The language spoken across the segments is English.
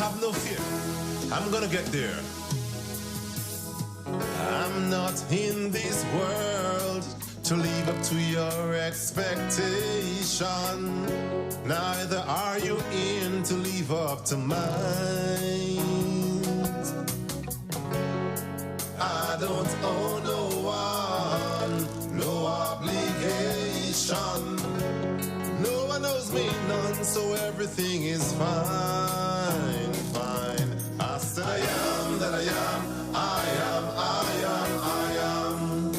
have no fear. I'm gonna get there. I'm not in this world to live up to your expectation. Neither are you in to live up to mine. I don't owe no one, no obligation. No one owes me none, so everything is fine, fine. I said I am that I am, I am, I am, I am.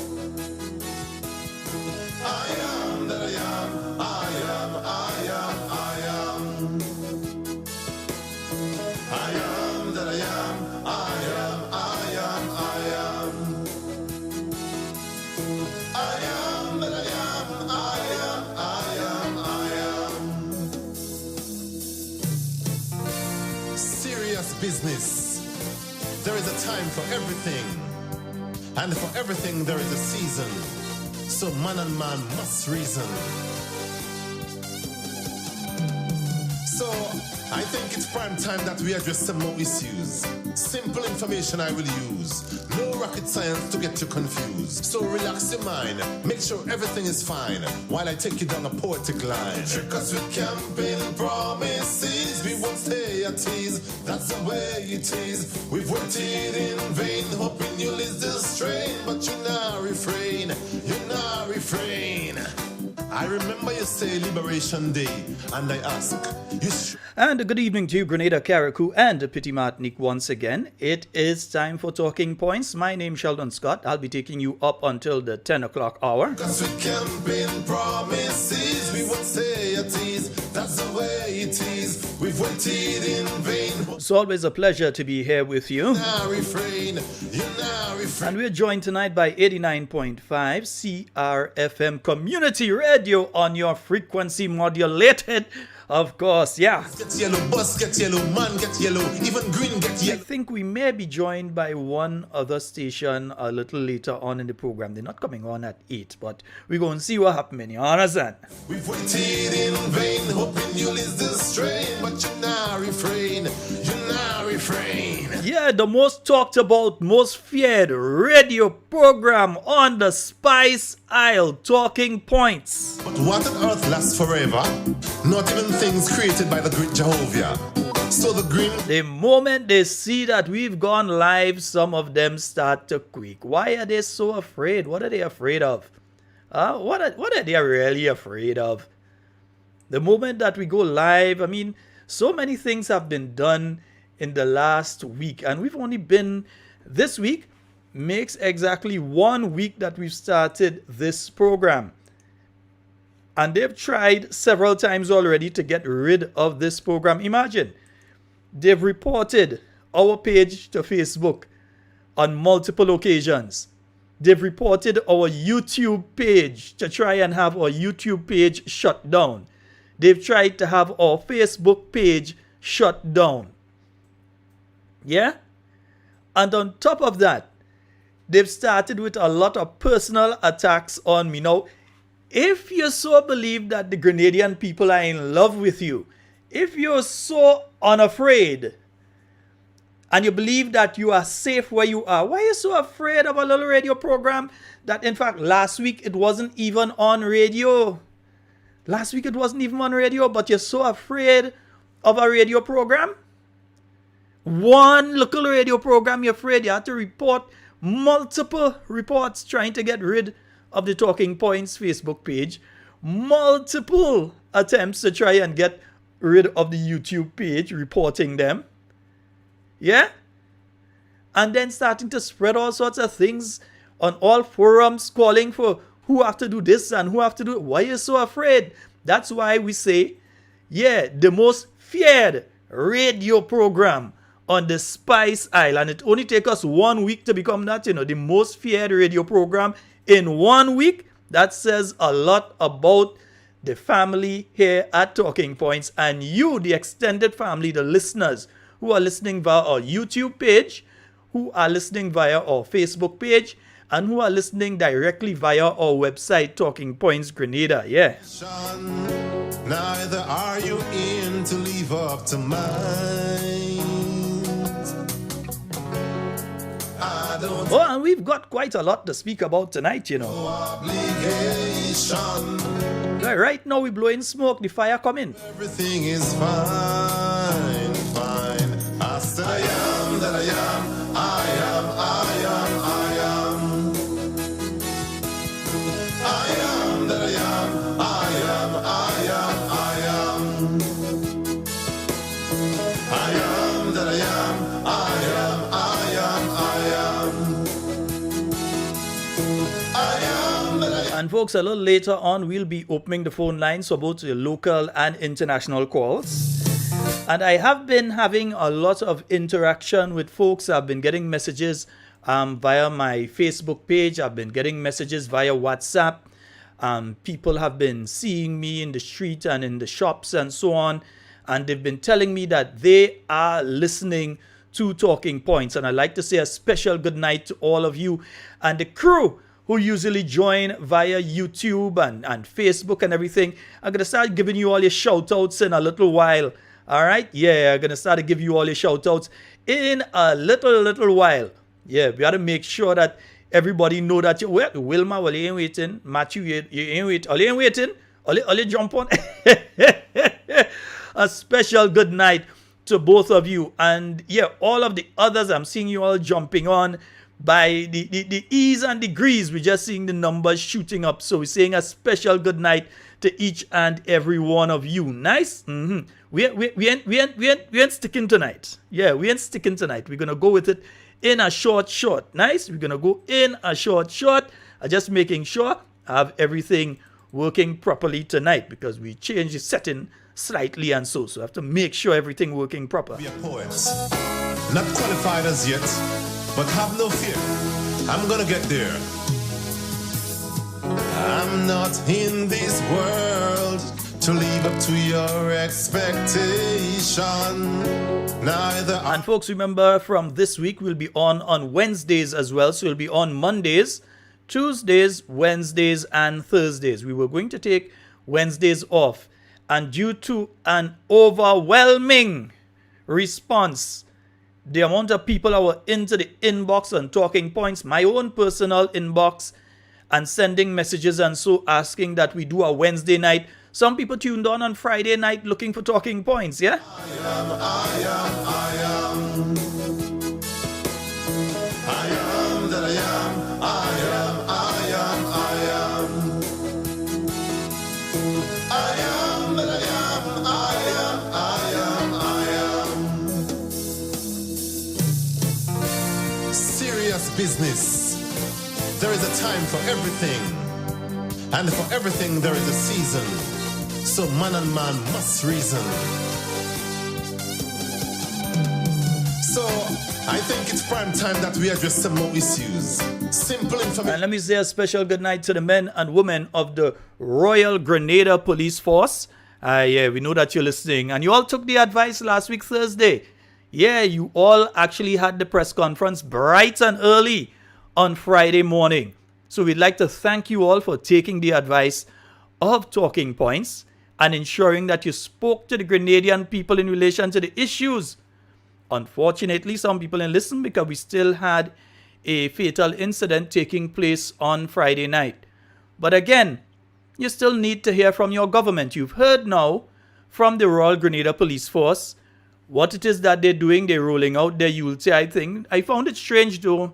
I am that I am, I am, I am, I am. I am that I am, I am, I am, I am. I am that I am, I am, I am, I am. Serious business. There is a time for everything, and for everything there is a season. So man and man must reason. So I think it's prime time that we address some more issues. Simple information I will use. No rocket science to get you confused. So relax your mind, make sure everything is fine while I take you down a poetic line. Trick us with campaign promises, we won't stay at ease. That's the way it is. We've waited in vain, hoping you'll ease the strain, but you now refrain. You now refrain. I remember you say Liberation Day, and I ask, And good evening to you, Grenada, Carriacou, and Petit Martinique once again. It is time for Talking Points. My name is Sheldon Scott. I'll be taking you up until the 10 o'clock hour. Cause we campaign promises, we won't stay at ease. That's the way it is. We've waited in vain. It's always a pleasure to be here with you. Now refrain, you now refrain. And we're joined tonight by 89.5 CRFM Community Radio on your frequency modulated. Of course, yeah. Get yellow, bus get yellow, man get yellow, even green get I yellow. think we may be joined by one other station a little later on in the program. They're not coming on at 8, but we're going to see what happens. You understand? We've waited in vain, hoping you'll ease the strain, but you now refrain, you now refrain. Yeah, the most talked about, most feared radio program on the Spice Isle, Talking Points. But what on earth lasts forever? Not even things created by the great Jehovah. So the green... The moment they see that we've gone live, some of them start to quake. Why are they so afraid? What are they afraid of? What are they really afraid of? The moment that we go live, I mean, so many things have been done in the last week. And we've only been, this week makes exactly 1 week that we've started this program. And they've tried several times already to get rid of this program. Imagine, they've reported our page to Facebook on multiple occasions. They've reported our YouTube page to try and have our YouTube page shut down. They've tried to have our Facebook page shut down. Yeah? And on top of that, they've started with a lot of personal attacks on me. Now, if you so believe that the Grenadian people are in love with you, if you're so unafraid, and you believe that you are safe where you are, why are you so afraid of a little radio program that, in fact, last week it wasn't even on radio? Last week it wasn't even on radio, but you're so afraid of a radio program? One local radio program, you're afraid. You have to report multiple reports trying to get rid of the Talking Points Facebook page. Multiple attempts to try and get rid of the YouTube page, reporting them. Yeah? And then starting to spread all sorts of things on all forums, calling for who have to do this and who have to do it. Why are you so afraid? That's why we say, yeah, the most feared radio program on the Spice Isle. And it only takes us 1 week to become that, the most feared radio program in 1 week. That says a lot about the family here at Talking Points, and you, the extended family, the listeners who are listening via our YouTube page, who are listening via our Facebook page, and who are listening directly via our website, Talking Points Grenada. Yeah. Neither are you in to live up to mine. don't Oh, and we've got quite a lot to speak about tonight, you know. obligation. Right now we're blowing smoke, the fire coming. Everything is fine, fine. I said I am that I am, I am, I am, I am. I am that I am, I am, I am, I am. I am that I am, I am, I am, I am. I am that I am. And folks, a little later on, we'll be opening the phone lines for both the local and international calls. And I have been having a lot of interaction with folks. I've been getting messages via my Facebook page. I've been getting messages via WhatsApp. People have been seeing me in the street and in the shops and so on. And they've been telling me that they are listening to Talking Points. And I'd like to say a special good night to all of you and the crew who usually join via YouTube and Facebook and everything. I'm going to start giving you all your shout outs in a little while. All right? Yeah, I'm going to start to give you all your shout outs in a little while. Yeah, we got to make sure that everybody know that you wait. Wilma, well, you ain't waiting. Matthew, you ain't waiting. All you ain't waiting. All you jump on. A special good night to both of you. And yeah, all of the others, I'm seeing you all jumping on. By the ease and degrees, we're just seeing the numbers shooting up. So we're saying a special good night to each and every one of you. Nice? We ain't sticking tonight. Yeah, we ain't sticking tonight. We're going to go with it in a short. Nice? We're going to go in a short. I'm just making sure I have everything working properly tonight because we changed the setting slightly and so I have to make sure everything working proper. Be a poet, not qualified as yet, but have no fear, I'm gonna get there. I'm not in this world to live up to your expectation. Neither And folks, remember from this week we'll be on Wednesdays as well. So we'll be on Mondays, Tuesdays, Wednesdays, and Thursdays. We were going to take Wednesdays off. And due to an overwhelming response, the amount of people that were into the inbox on Talking Points, my own personal inbox, and sending messages and so asking that we do a Wednesday night. Some people tuned on Friday night looking for Talking Points, yeah? Business. There is a time for everything, and for everything there is a season. So man and man must reason. So I think it's prime time that we address some more issues. Simple information. And let me say a special good night to the men and women of the Royal Grenada Police Force. Yeah, we know that you're listening, and you all took the advice last week Thursday. Yeah, you all actually had the press conference bright and early on Friday morning. So we'd like to thank you all for taking the advice of Talking Points and ensuring that you spoke to the Grenadian people in relation to the issues. Unfortunately, some people didn't listen because we still had a fatal incident taking place on Friday night. But again, you still need to hear from your government. You've heard now from the Royal Grenada Police Force what it is that they're doing. They're rolling out their Yuletide thing. I found it strange though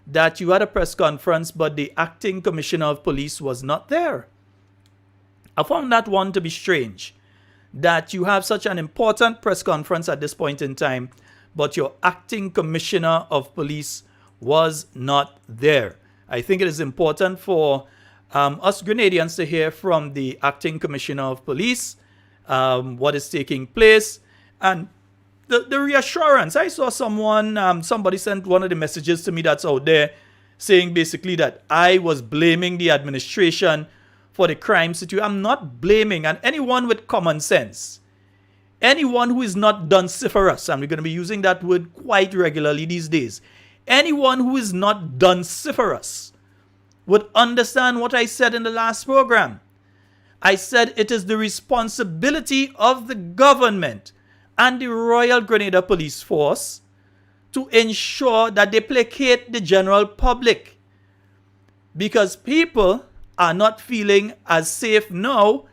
that you had a press conference but the acting commissioner of police was not there. I found that one to be strange, that you have such an important press conference at this point in time but your acting commissioner of police was not there. I think it is important for us Grenadians to hear from the acting commissioner of police what is taking place and the reassurance. I saw somebody sent one of the messages to me that's out there saying basically that I was blaming the administration for the crime situation. I'm not blaming, and anyone with common sense, anyone who is not dunciferous, and we're going to be using that word quite regularly these days, anyone who is not dunciferous would understand what I said in the last program. I said it is the responsibility of the government and the Royal Grenada Police Force to ensure that they placate the general public. Because people are not feeling as safe now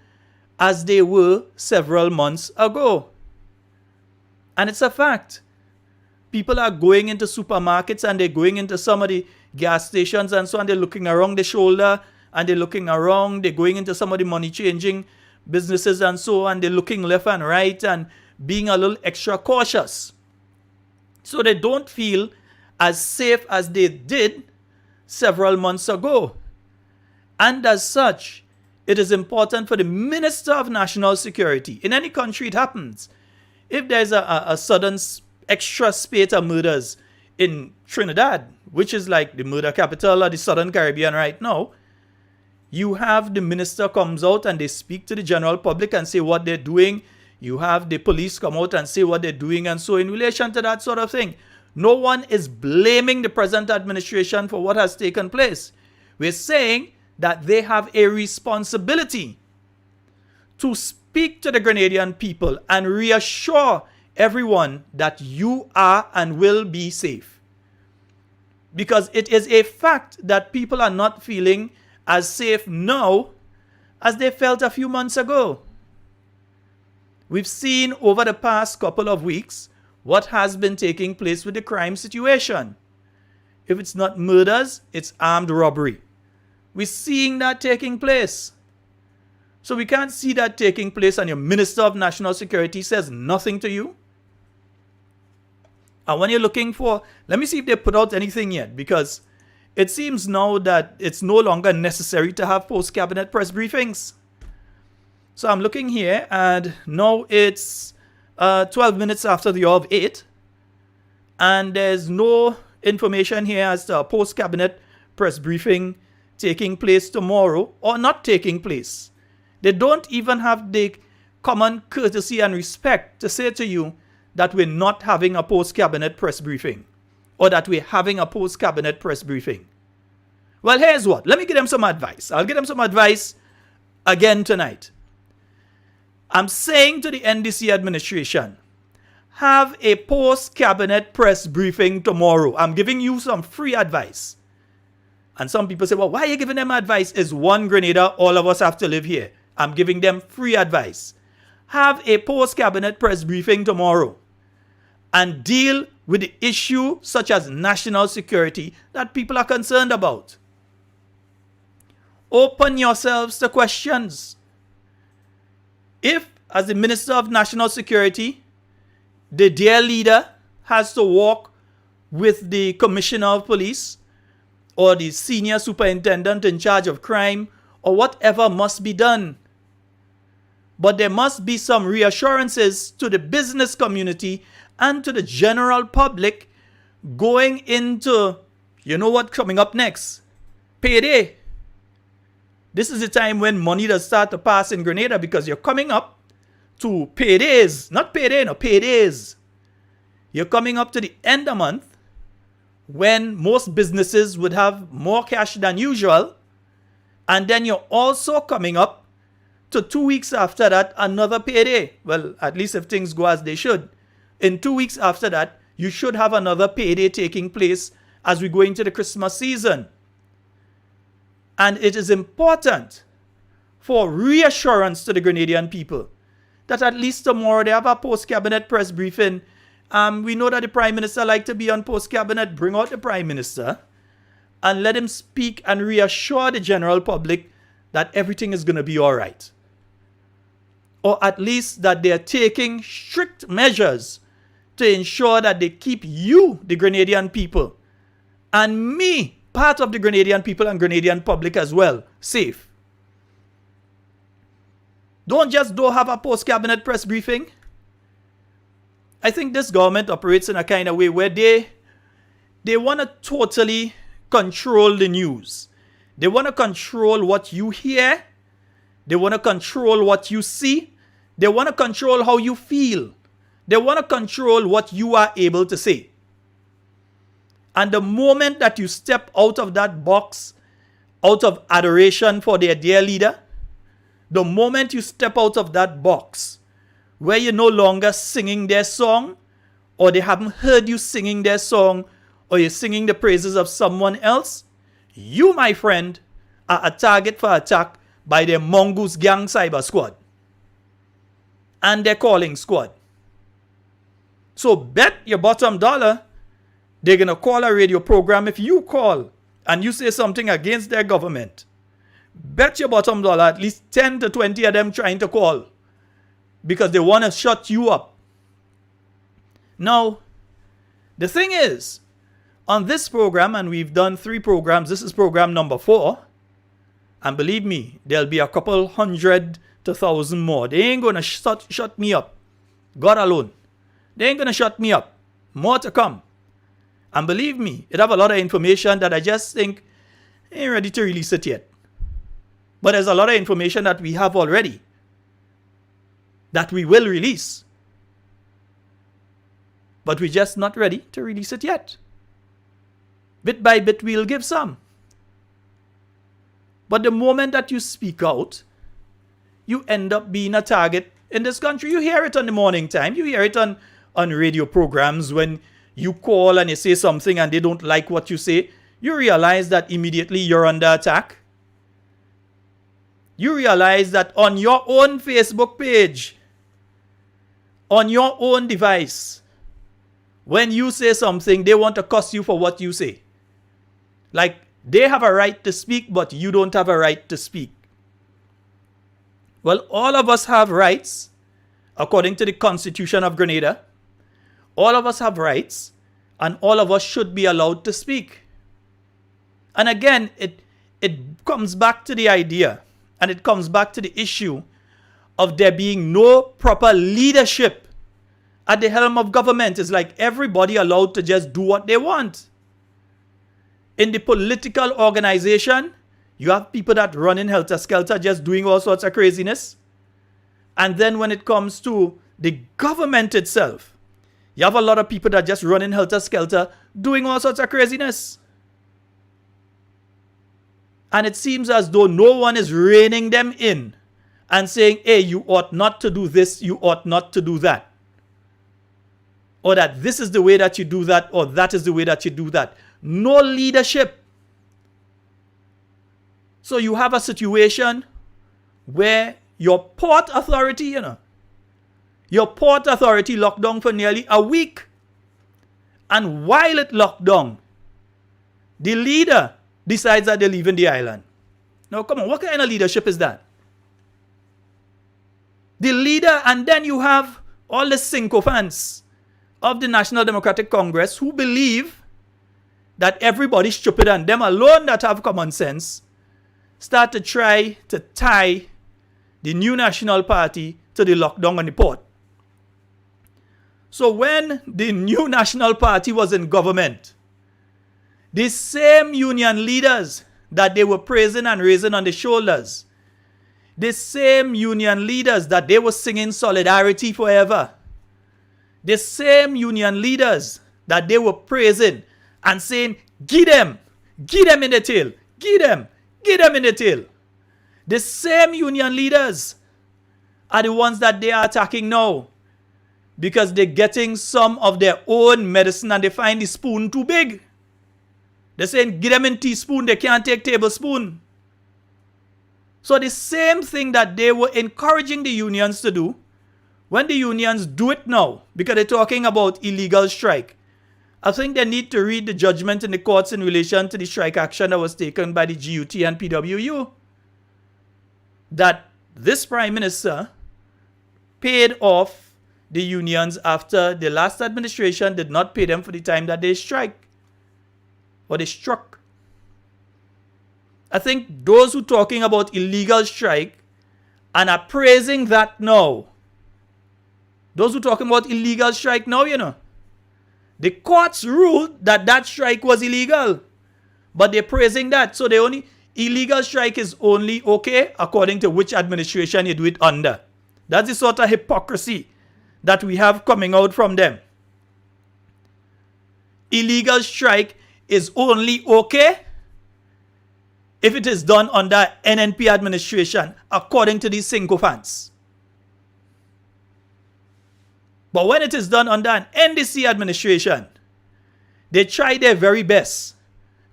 as they were several months ago. And it's a fact. People are going into supermarkets and they're going into some of the gas stations and so on. They're looking around the shoulder and they're looking around. They're going into some of the money changing businesses and so on. They're looking left and right and being a little extra cautious. So they don't feel as safe as they did several months ago. And as such, it is important for the Minister of National Security. In any country it happens. If there's a sudden extra spate of murders in Trinidad, which is like the murder capital of the Southern Caribbean right now, you have the minister comes out and they speak to the general public and say what they're doing. You have the police come out and say what they're doing. And so in relation to that sort of thing, no one is blaming the present administration for what has taken place. We're saying that they have a responsibility to speak to the Grenadian people and reassure everyone that you are and will be safe. Because it is a fact that people are not feeling as safe now as they felt a few months ago. We've seen over the past couple of weeks what has been taking place with the crime situation. If it's not murders, it's armed robbery. We're seeing that taking place. So we can't see that taking place and your Minister of National Security says nothing to you. And when you're looking for, let me see if they put out anything yet, because it seems now that it's no longer necessary to have post-cabinet press briefings. So I'm looking here and now it's 12 minutes after the hour of 8. And there's no information here as to a post-cabinet press briefing taking place tomorrow or not taking place. They don't even have the common courtesy and respect to say to you that we're not having a post-cabinet press briefing or that we're having a post-cabinet press briefing. Well, here's what. Let me give them some advice. I'll give them some advice again tonight. I'm saying to the NDC administration, have a post-cabinet press briefing tomorrow. I'm giving you some free advice. And some people say, well, why are you giving them advice? It's one Grenada, all of us have to live here. I'm giving them free advice. Have a post-cabinet press briefing tomorrow and deal with the issue such as national security that people are concerned about. Open yourselves to questions. If, as the Minister of National Security, the dear leader has to walk with the Commissioner of Police or the Senior Superintendent in charge of crime or whatever must be done, but there must be some reassurances to the business community and to the general public going into, you know what, coming up next? Payday. This is the time when money does start to pass in Grenada because you're coming up to paydays. Not payday, no, paydays. You're coming up to the end of the month when most businesses would have more cash than usual. And then you're also coming up to 2 weeks after that, another payday. Well, at least if things go as they should. In 2 weeks after that, you should have another payday taking place as we go into the Christmas season. And it is important for reassurance to the Grenadian people that at least tomorrow they have a post-cabinet press briefing. We know that the Prime Minister likes to be on post-cabinet. Bring out the Prime Minister and let him speak and reassure the general public that everything is going to be all right. Or at least that they are taking strict measures to ensure that they keep you, the Grenadian people, and me, part of the Grenadian people and Grenadian public as well, safe. Don't have a post-cabinet press briefing. I think this government operates in a kind of way where they want to totally control the news. They want to control what you hear. They want to control what you see. They want to control how you feel. They want to control what you are able to say. And the moment that you step out of that box, out of adoration for their dear leader, the moment you step out of that box, where you're no longer singing their song or they haven't heard you singing their song, or you're singing the praises of someone else, you, my friend, are a target for attack by the Mongoose Gang Cyber Squad and their calling squad. So bet your bottom dollar they're going to call a radio program if you call and you say something against their government. Bet your bottom dollar at least 10 to 20 of them trying to call because they want to shut you up. Now, the thing is, on this program, and we've done 3 programs, this is program number 4, and believe me, there'll be a couple hundred to 1,000 more. They ain't going to shut me up. God alone. They ain't going to shut me up. More to come. And believe me, it have a lot of information that I just think ain't ready to release it yet. But there's a lot of information that we have already that we will release. But we're just not ready to release it yet. Bit by bit, we'll give some. But the moment that you speak out, you end up being a target in this country. You hear it on the morning time. You hear it on radio programs when you call and you say something and they don't like what you say. You realize that immediately you're under attack. You realize that on your own Facebook page, on your own device, when you say something, they want to cuss you for what you say. Like, they have a right to speak, but you don't have a right to speak. Well, all of us have rights, according to the Constitution of Grenada. All of us have rights, and all of us should be allowed to speak. And again, it comes back to the idea, and it comes back to the issue of there being no proper leadership at the helm of government. It's like everybody allowed to just do what they want. In the political organization, you have people that run in helter-skelter just doing all sorts of craziness. And then when it comes to the government itself, you have a lot of people that just run in helter-skelter doing all sorts of craziness. And it seems as though no one is reining them in and saying, hey, you ought not to do this, you ought not to do that. Or that this is the way that you do that, or that is the way that you do that. No leadership. So you have a situation where your port authority, your port authority locked down for nearly a week. And while it locked down, the leader decides that they're leaving the island. Now, come on, what kind of leadership is that? The leader, and then you have all the sycophants of the National Democratic Congress who believe that everybody's stupid and them alone that have common sense start to try to tie the new National Party to the lockdown on the port. So when the new National Party was in government, the same union leaders that they were praising and raising on the shoulders, the same union leaders that they were singing Solidarity Forever, the same union leaders that they were praising and saying, get them in the tail, get them in the tail. The same union leaders are the ones that they are attacking now because they're getting some of their own medicine and they find the spoon too big. They're saying, get them in teaspoon, they can't take tablespoon. So the same thing that they were encouraging the unions to do, when the unions do it now, because they're talking about illegal strike, I think they need to read the judgment in the courts in relation to the strike action that was taken by the GUT and PWU. That this Prime Minister paid off the unions after the last administration did not pay them for the time that they strike. Or they struck. I think those who are talking about illegal strike and are praising that now, those who are talking about illegal strike now, the courts ruled that strike was illegal. But they're praising that. So illegal strike is only okay according to which administration you do it under. That's the sort of hypocrisy that we have coming out from them. Illegal strike is only okay if it is done under NNP administration, according to these sycophants. But when it is done under an NDC administration, they try their very best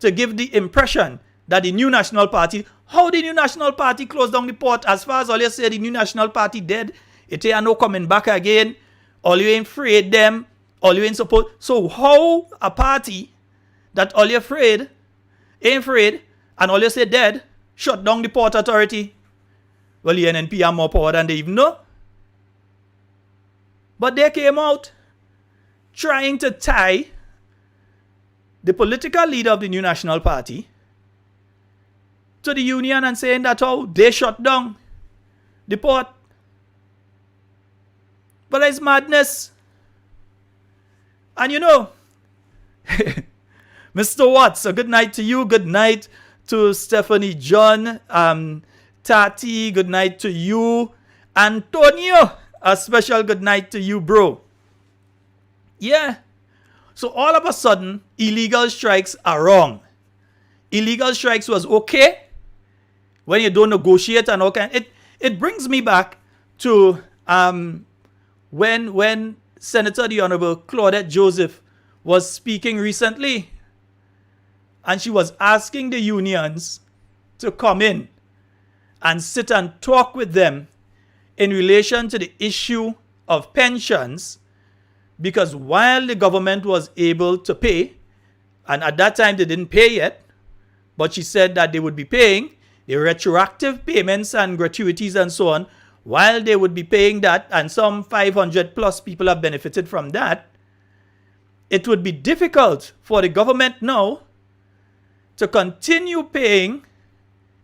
to give the impression that the New National Party, how the New National Party closed down the port, as far as all you say the New National Party dead, it ain't no coming back again, all you ain't afraid them, all you ain't support. So how a party that all you afraid, ain't afraid, and all you say dead, shut down the port authority? Well, the NNP have more power than they even know. But they came out trying to tie the political leader of the New National Party to the union and saying that how they shut down the port. But it's madness. And you know, Mr. Watts, a good night to you. Good night to Stephanie John. Tati, good night to you. Antonio, a special good night to you, bro. Yeah. So all of a sudden, illegal strikes are wrong. Illegal strikes was okay when you don't negotiate and all kind. It brings me back to when Senator the Honorable Claudette Joseph was speaking recently, and she was asking the unions to come in and sit and talk with them in relation to the issue of pensions, because while the government was able to pay, and at that time they didn't pay yet, but she said that they would be paying the retroactive payments and gratuities and so on, while they would be paying that, and some 500 plus people have benefited from that, it would be difficult for the government now to continue paying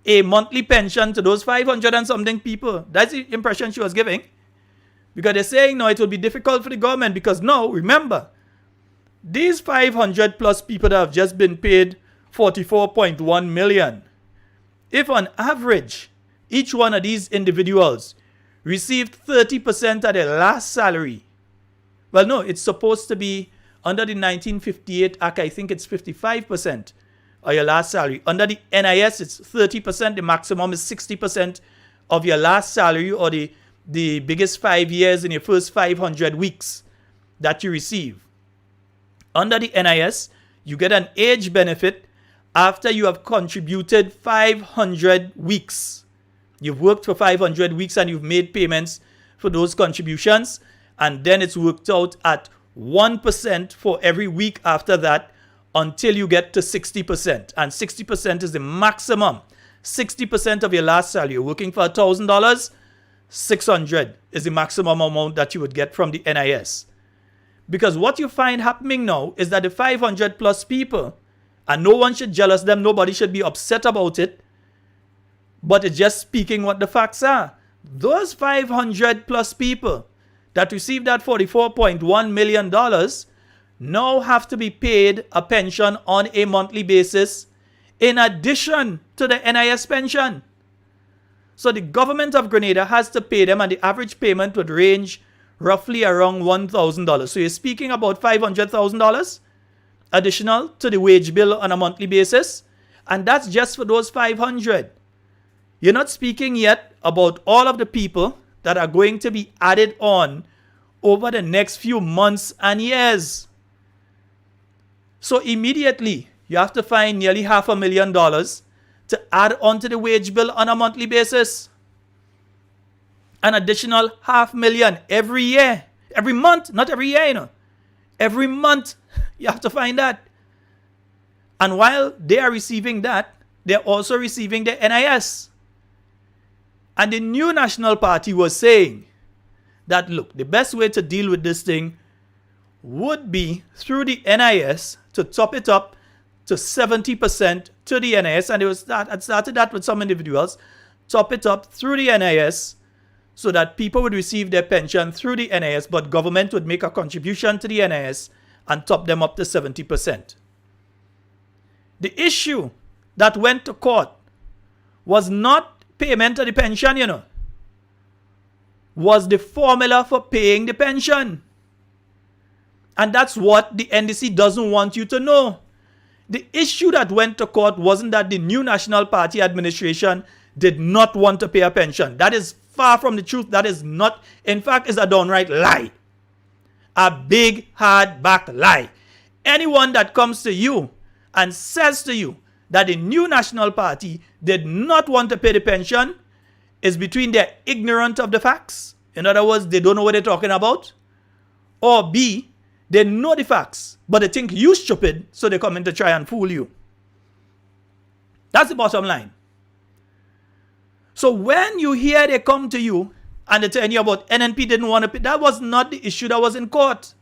a monthly pension to those 500 and something people. That's the impression she was giving. Because they're saying, no, it will be difficult for the government because now, remember, these 500 plus people that have just been paid 44.1 million, if on average, each one of these individuals received 30% of their last salary, well, no, it's supposed to be under the 1958 Act, I think it's 55% of your last salary. Under the NIS, it's 30%. The maximum is 60% of your last salary, or the biggest 5 years in your first 500 weeks that you receive. Under the NIS, you get an age benefit after you have contributed 500 weeks. You've worked for 500 weeks and you've made payments for those contributions, and then it's worked out at 1% for every week after that until you get to 60%. And 60% is the maximum. 60% of your last salary. You're working for $1,000, 600 is the maximum amount that you would get from the NIS. Because what you find happening now is that the 500 plus people, and no one should jealous them, nobody should be upset about it, but it's just speaking what the facts are. Those 500 plus people that received that $44.1 million now have to be paid a pension on a monthly basis in addition to the NIS pension. So the government of Grenada has to pay them, and the average payment would range roughly around $1,000. So you're speaking about $500,000 additional to the wage bill on a monthly basis, and that's just for those 500. You're not speaking yet about all of the people that are going to be added on over the next few months and years. So immediately, you have to find nearly $500,000 to add onto the wage bill on a monthly basis. An additional $500,000 every year. Every month, not every year, you know. Every month, you have to find that. And while they are receiving that, they're also receiving the NIS. And the New National Party was saying that, look, the best way to deal with this thing would be through the NIS to top it up to 70% to the NIS. And I started that with some individuals. Top it up through the NIS so that people would receive their pension through the NIS, but government would make a contribution to the NIS and top them up to 70%. The issue that went to court was not payment of the pension, you know, was the formula for paying the pension. And that's what the NDC doesn't want you to know. The issue that went to court wasn't that the New National Party administration did not want to pay a pension. That is far from the truth. That is not, in fact, is a downright lie. A big, hard back lie. Anyone that comes to you and says to you that the New National Party did not want to pay the pension is between they're ignorant of the facts. In other words, they don't know what they're talking about. Or B, they know the facts, but they think you stupid, so they come in to try and fool you. That's the bottom line. So when you hear they come to you and they tell you about NNP didn't want to pay, that was not the issue that was in court.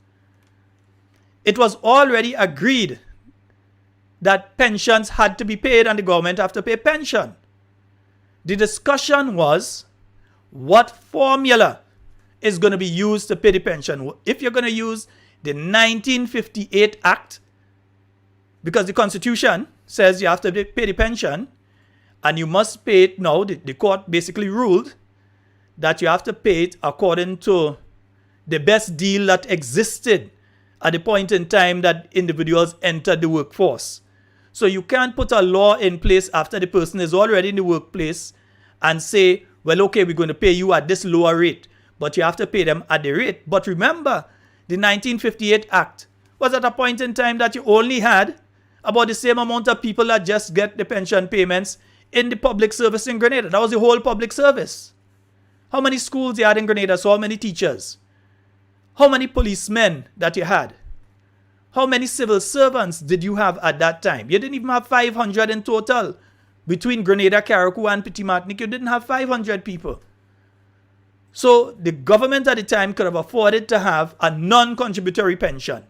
It was already agreed that pensions had to be paid and the government have to pay pension. The discussion was what formula is going to be used to pay the pension. If you're going to use the 1958 Act, because the Constitution says you have to pay the pension and you must pay it now. The court basically ruled that you have to pay it according to the best deal that existed at the point in time that individuals entered the workforce. So you can't put a law in place after the person is already in the workplace and say, well, okay, we're going to pay you at this lower rate, but you have to pay them at the rate. But remember, the 1958 Act was at a point in time that you only had about the same amount of people that just get the pension payments in the public service in Grenada. That was the whole public service. How many schools you had in Grenada? So how many teachers? How many policemen that you had? How many civil servants did you have at that time? You didn't even have 500 in total. Between Grenada, Carriacou, and Petit Martinique, you didn't have 500 people. So the government at the time could have afforded to have a non-contributory pension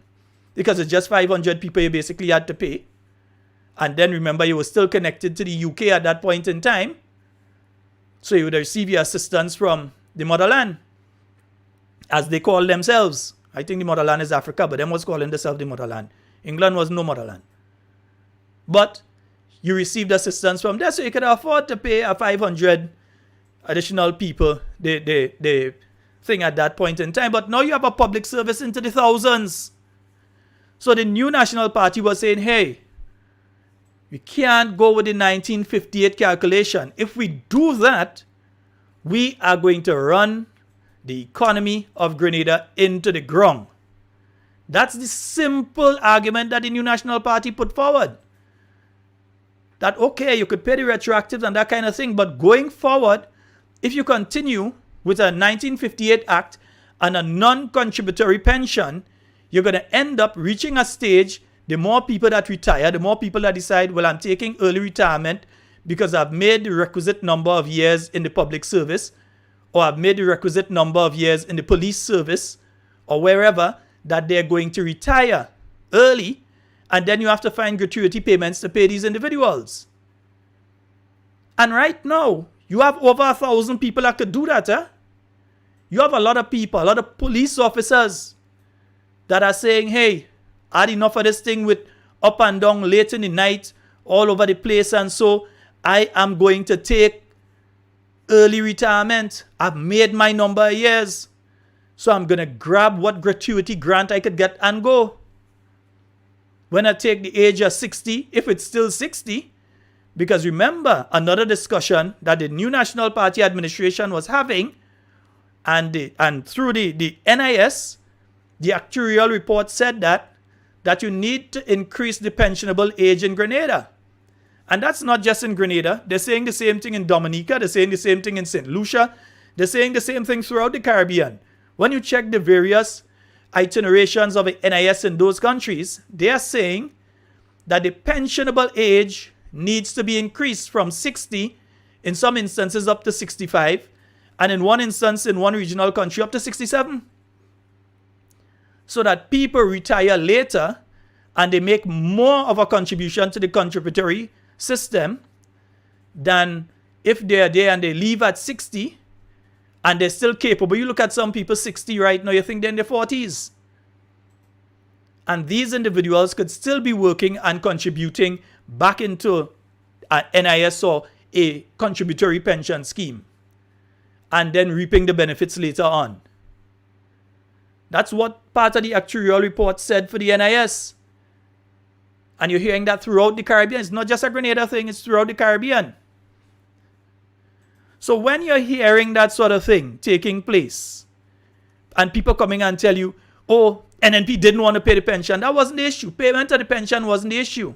because it's just 500 people you basically had to pay. And then remember, you were still connected to the UK at that point in time. So you would receive your assistance from the motherland, as they call themselves. I think the motherland is Africa, but them was calling themselves the motherland. England was no motherland. But you received assistance from there, so you could afford to pay a 500 additional people the thing at that point in time. But now you have a public service into the thousands. So the New National Party was saying, hey, we can't go with the 1958 calculation. If we do that, we are going to run the economy of Grenada into the ground. That's the simple argument that the New National Party put forward. That, okay, you could pay the retroactives and that kind of thing, but going forward, if you continue with a 1958 Act and a non-contributory pension, you're going to end up reaching a stage, the more people that retire, the more people that decide, well, I'm taking early retirement because I've made the requisite number of years in the public service, or I've made the requisite number of years in the police service, or wherever, that they're going to retire early, and then you have to find gratuity payments to pay these individuals. And right now, you have over 1,000 people that could do that. You have a lot of people, a lot of police officers that are saying, hey, I had enough of this thing with up and down late in the night, all over the place, and so I am going to take early retirement. I've made my number of years, so I'm going to grab what gratuity grant I could get and go. When I take the age of 60, if it's still 60, because remember, another discussion that the New National Party administration was having, and through the NIS, the actuarial report said that you need to increase the pensionable age in Grenada. And that's not just in Grenada. They're saying the same thing in Dominica. They're saying the same thing in St. Lucia. They're saying the same thing throughout the Caribbean. When you check the various itinerations of the NIS in those countries, they are saying that the pensionable age needs to be increased from 60, in some instances up to 65, and in one instance in one regional country up to 67. So that people retire later and they make more of a contribution to the contributory system than if they are there and they leave at 60 and they're still capable. You look at some people 60 right now, you think they're in their 40s. And these individuals could still be working and contributing back into an NIS or a contributory pension scheme and then reaping the benefits later on. That's what part of the actuarial report said for the NIS. And you're hearing that throughout the Caribbean. It's not just a Grenada thing, it's throughout the Caribbean. So when you're hearing that sort of thing taking place, and people coming and tell you, oh, NNP didn't want to pay the pension. That wasn't the issue. Payment of the pension wasn't the issue.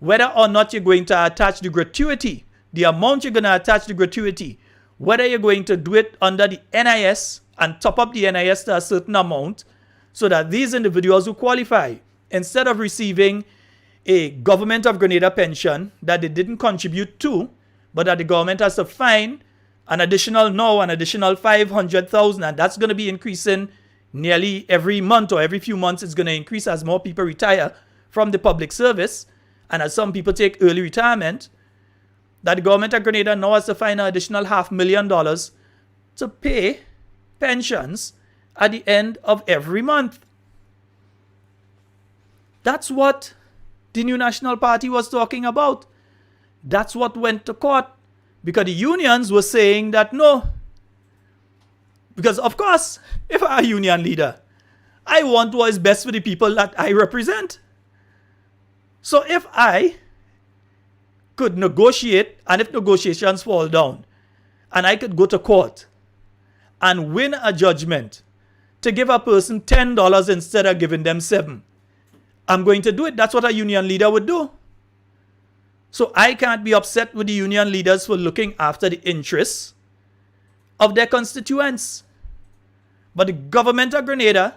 Whether or not you're going to attach the gratuity, the amount you're going to attach the gratuity, whether you're going to do it under the NIS and top up the NIS to a certain amount so that these individuals who qualify, instead of receiving a government of Grenada pension that they didn't contribute to, but that the government has to find an additional 500,000, and that's going to be increasing nearly every month or every few months. It's going to increase as more people retire from the public service and as some people take early retirement, that the government of Grenada now has to find an additional $500,000 to pay pensions at the end of every month. That's what the New National Party was talking about. That's what went to court, because the unions were saying that no. Because of course, if I'm a union leader, I want what is best for the people that I represent. So if I could negotiate, and if negotiations fall down, and I could go to court and win a judgment to give a person $10 instead of giving them $7, I'm going to do it. That's what a union leader would do. So I can't be upset with the union leaders for looking after the interests of their constituents. But the government of Grenada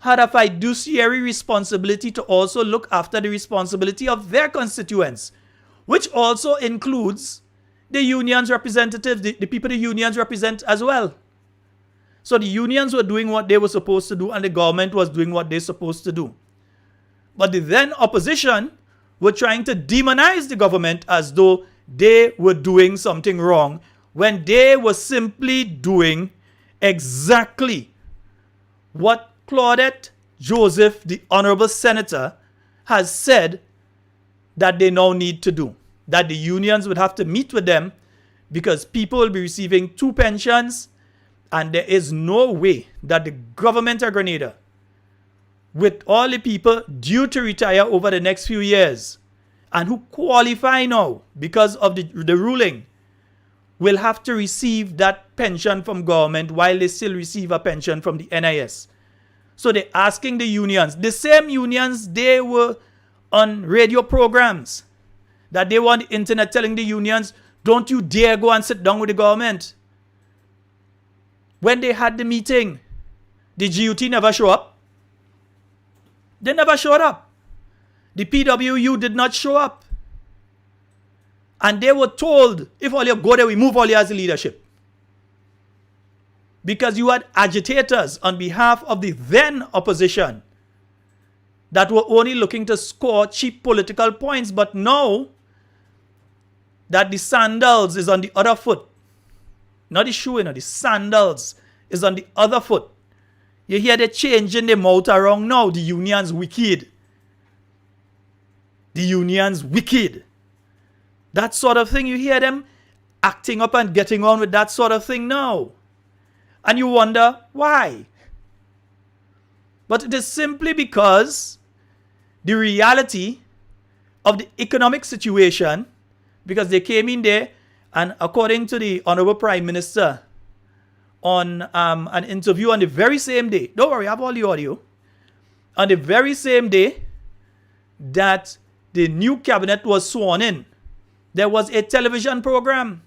had a fiduciary responsibility to also look after the responsibility of their constituents, which also includes the union's representatives, the people the unions represent as well. So the unions were doing what they were supposed to do, and the government was doing what they're supposed to do. But the then opposition were trying to demonize the government as though they were doing something wrong, when they were simply doing exactly what Claudette Joseph, the Honorable Senator, has said that they now need to do. That the unions would have to meet with them because people will be receiving 2 pensions, and there is no way that the government of Grenada, with all the people due to retire over the next few years and who qualify now because of the ruling, will have to receive that pension from government while they still receive a pension from the NIS. So they're asking the unions, the same unions, they were on radio programs, that they were on the internet telling the unions, don't you dare go and sit down with the government. When they had the meeting, the GUT never show up. They never showed up. The PWU did not show up. And they were told, if all you go there, we move all you as the leadership. Because you had agitators on behalf of the then opposition that were only looking to score cheap political points. But now that the sandals is on the other foot, not the shoe, the sandals is on the other foot, you hear they changing the mouth around now. The union's wicked. The union's wicked. That sort of thing, you hear them acting up and getting on with that sort of thing now. And you wonder why. But it is simply because the reality of the economic situation, because they came in there, and according to the Honorable Prime Minister, on an interview on the very same day, don't worry, I have all the audio, on the very same day that the new cabinet was sworn in, there was a television program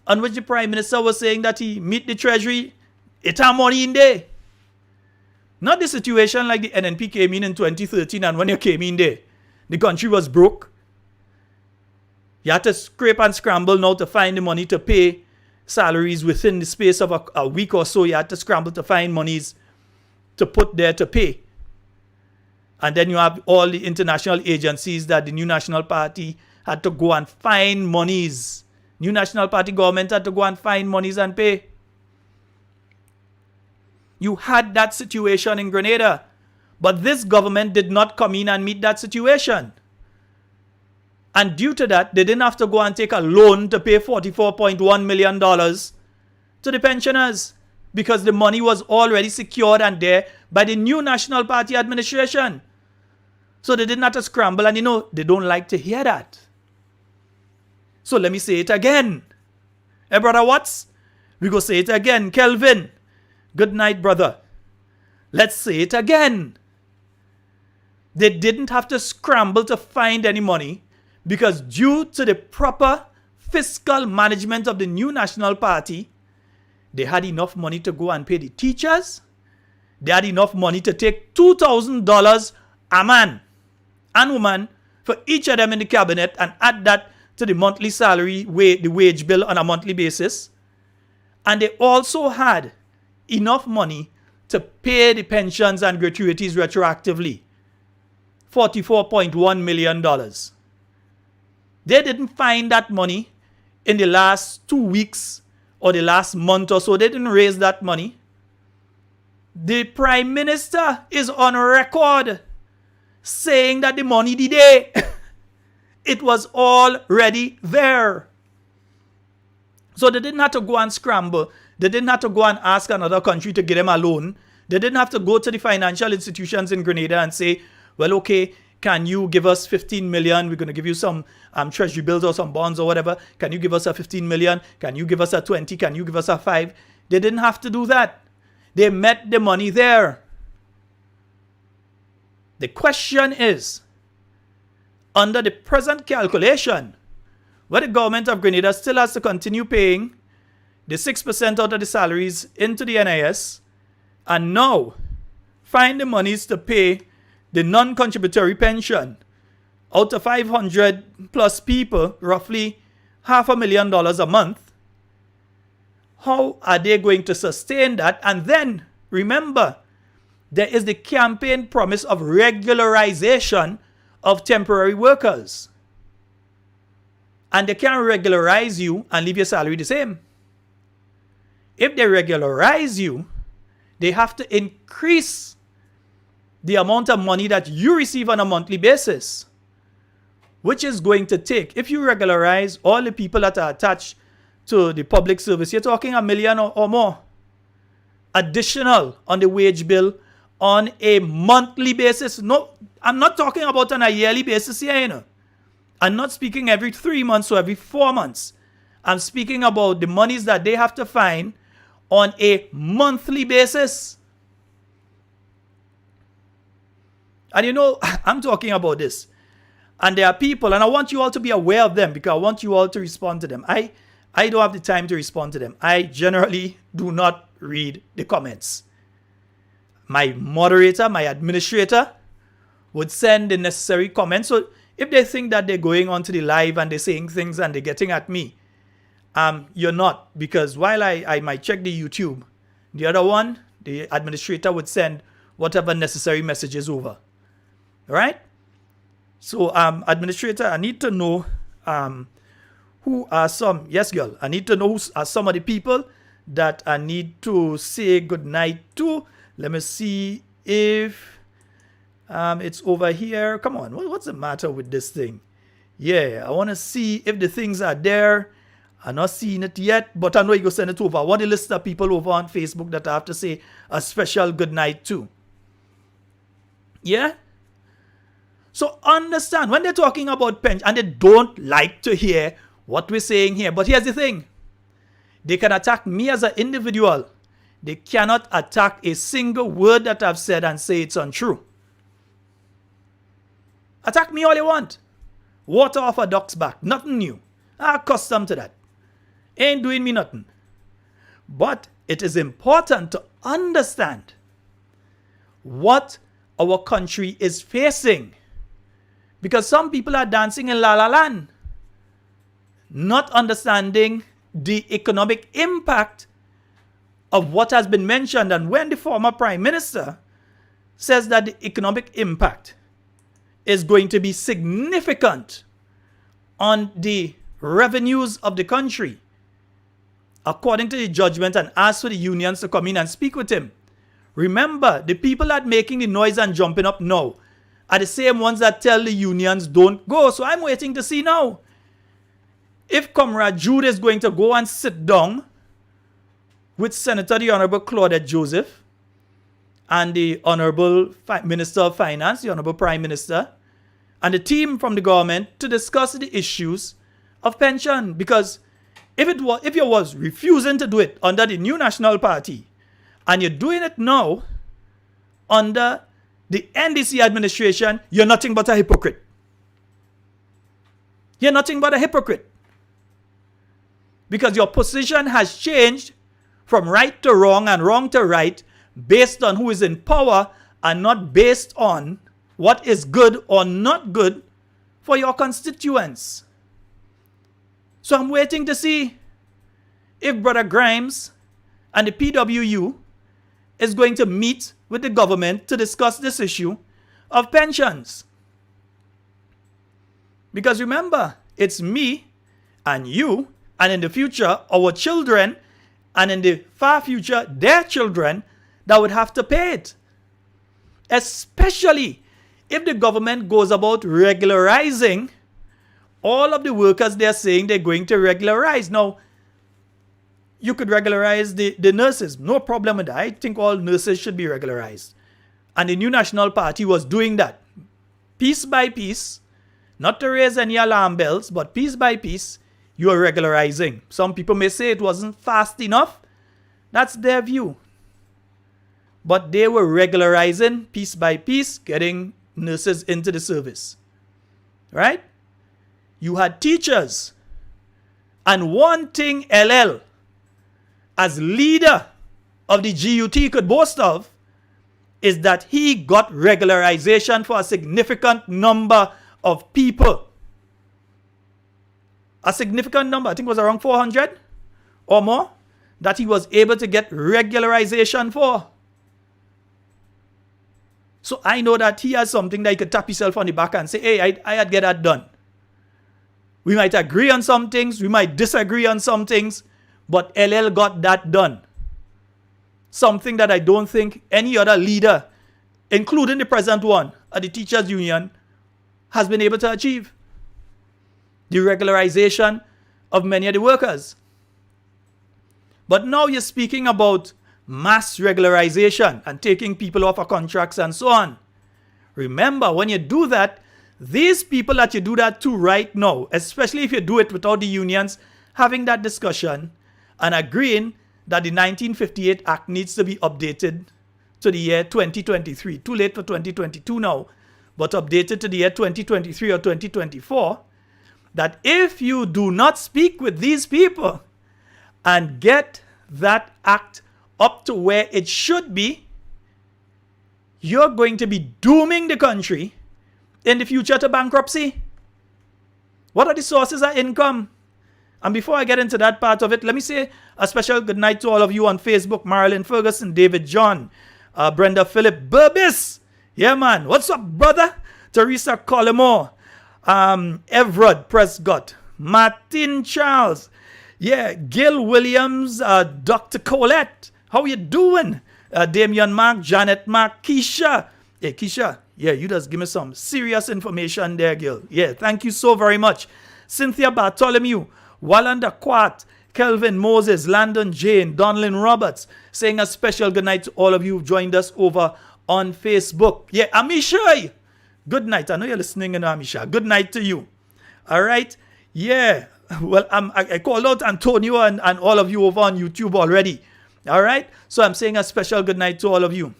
on which the Prime Minister was saying that he meet the Treasury, it have money in there. Not the situation like the NNP came in 2013, and when you came in there, the country was broke. You had to scrape and scramble now to find the money to pay salaries within the space of a week or so. You had to scramble to find monies to put there to pay. And then you have all the international agencies that the New National Party had to go and find monies. New National Party government had to go and find monies and pay. You had that situation in Grenada. But this government did not come in and meet that situation. And due to that, they didn't have to go and take a loan to pay $44.1 million to the pensioners, because the money was already secured and there by the New National Party administration. So they didn't have to scramble, and they don't like to hear that. So let me say it again. Hey, Brother Watts, we go say it again. Kelvin, good night, brother. Let's say it again. They didn't have to scramble to find any money because due to the proper fiscal management of the new National Party, they had enough money to go and pay the teachers. They had enough money to take $2,000 a man and woman for each of them in the cabinet and add that to the monthly salary, the wage bill on a monthly basis. And they also had enough money to pay the pensions and gratuities retroactively. $44.1 million. They didn't find that money in the last 2 weeks or the last month or so. They didn't raise that money. The Prime Minister is on record saying that the money the day it was already there. So they didn't have to go and scramble. They didn't have to go and ask another country to give them a loan. They didn't have to go to the financial institutions in Grenada and say, well, okay, can you give us 15 million? We're going to give you some treasury bills or some bonds or whatever. Can you give us a 15 million? Can you give us a 20? Can you give us a 5? They didn't have to do that. They met the money there. The question is, under the present calculation, where the government of Grenada still has to continue paying the 6% out of the salaries into the NIS and now find the monies to pay the non-contributory pension out of 500 plus people, roughly $500,000 a month. How are they going to sustain that? And then, remember, there is the campaign promise of regularization of temporary workers. And they can't regularize you and leave your salary the same. If they regularize you, they have to increase the amount of money that you receive on a monthly basis, which is going to take, if you regularize all the people that are attached to the public service, you're talking $1 million or more additional on the wage bill on a monthly basis. No, I'm not talking about on a yearly basis here, you know. I'm not speaking every 3 months or every 4 months. I'm speaking about the monies that they have to find on a monthly basis. And you know, I'm talking about this. And there are people, and I want you all to be aware of them because I want you all to respond to them. I don't have the time to respond to them. I generally do not read the comments. My moderator, my administrator would send the necessary comments. So if they think that they're going onto the live and they're saying things and they're getting at me, you're not. Because while I might check the YouTube, the other one, the administrator would send whatever necessary messages over. All right? So, administrator, I need to know who are some, yes, girl, I need to know who are some of the people that I need to say goodnight to. Let me see if it's over here. Come on, what's the matter with this thing? Yeah, I want to see if the things are there. I'm not seeing it yet, but I know you're going to send it over. I want to list of people over on Facebook that I have to say a special goodnight to. Yeah? So understand, when they're talking about pension, and they don't like to hear what we're saying here. But here's the thing. They can attack me as an individual. They cannot attack a single word that I've said and say it's untrue. Attack me all you want. Water off a duck's back. Nothing new. I'm accustomed to that. Ain't doing me nothing. But it is important to understand what our country is facing. Because some people are dancing in La La Land, not understanding the economic impact of what has been mentioned. And when the former Prime Minister says that the economic impact is going to be significant on the revenues of the country, according to the judgment, and ask for the unions to come in and speak with him. Remember, the people that are making the noise and jumping up now are the same ones that tell the unions don't go. So I'm waiting to see now if Comrade Jude is going to go and sit down with Senator the Honorable Claudette Joseph and the Honorable Minister of Finance, the Honorable Prime Minister, and the team from the government to discuss the issues of pension. Because if you was refusing to do it under the new National Party and you're doing it now under the NDC administration, you're nothing but a hypocrite. You're nothing but a hypocrite. Because your position has changed from right to wrong and wrong to right based on who is in power and not based on what is good or not good for your constituents. So I'm waiting to see if Brother Grimes and the PWU is going to meet with the government to discuss this issue of pensions. Because remember, it's me and you, and in the future, our children, and in the far future, their children, that would have to pay it. Especially if the government goes about regularizing all of the workers they're saying they're going to regularize. Now, you could regularize the nurses. No problem with that. I think all nurses should be regularized. And the New National Party was doing that. Piece by piece, not to raise any alarm bells, but piece by piece, you are regularizing. Some people may say it wasn't fast enough. That's their view. But they were regularizing piece by piece, getting nurses into the service. Right? You had teachers. And one thing LL, as leader of the GUT, could boast of is that he got regularization for a significant number of people. A significant number, I think it was around 400 or more, that he was able to get regularization for. So I know that he has something that he could tap himself on the back and say, hey, I had get that done. We might agree on some things, we might disagree on some things, but LL got that done. Something that I don't think any other leader, including the present one at the Teachers Union, has been able to achieve. The regularization of many of the workers. But now you're speaking about mass regularization and taking people off of contracts and so on. Remember, when you do that, these people that you do that to right now, especially if you do it without the unions having that discussion and agreeing that the 1958 Act needs to be updated to the year 2023. Too late for 2022 now, but updated to the year 2023 or 2024. That if you do not speak with these people and get that act up to where it should be, you're going to be dooming the country in the future to bankruptcy. What are the sources of income? And before I get into that part of it, let me say a special good night to all of you on Facebook. Marilyn Ferguson, David John, Brenda Phillip, Burbis. Yeah, man. What's up, brother? Teresa Collymore, Everard Prescott, Martin Charles. Yeah, Gil Williams, Dr. Colette. How you doing? Damian Mark, Janet Mark, Keisha. Hey, Keisha. Yeah, you just give me some serious information there, Gil. Yeah, thank you so very much. Cynthia Bartholomew, Wallanda Quat, Kelvin Moses, Landon Jane, Donlin Roberts, saying a special good night to all of you who've joined us over on Facebook. Yeah, Amisha, good night. I know you're listening, Amisha. Good night to you. All right. Yeah. Well, I called out Antonio and all of you over on YouTube already. All right. So I'm saying a special good night to all of you.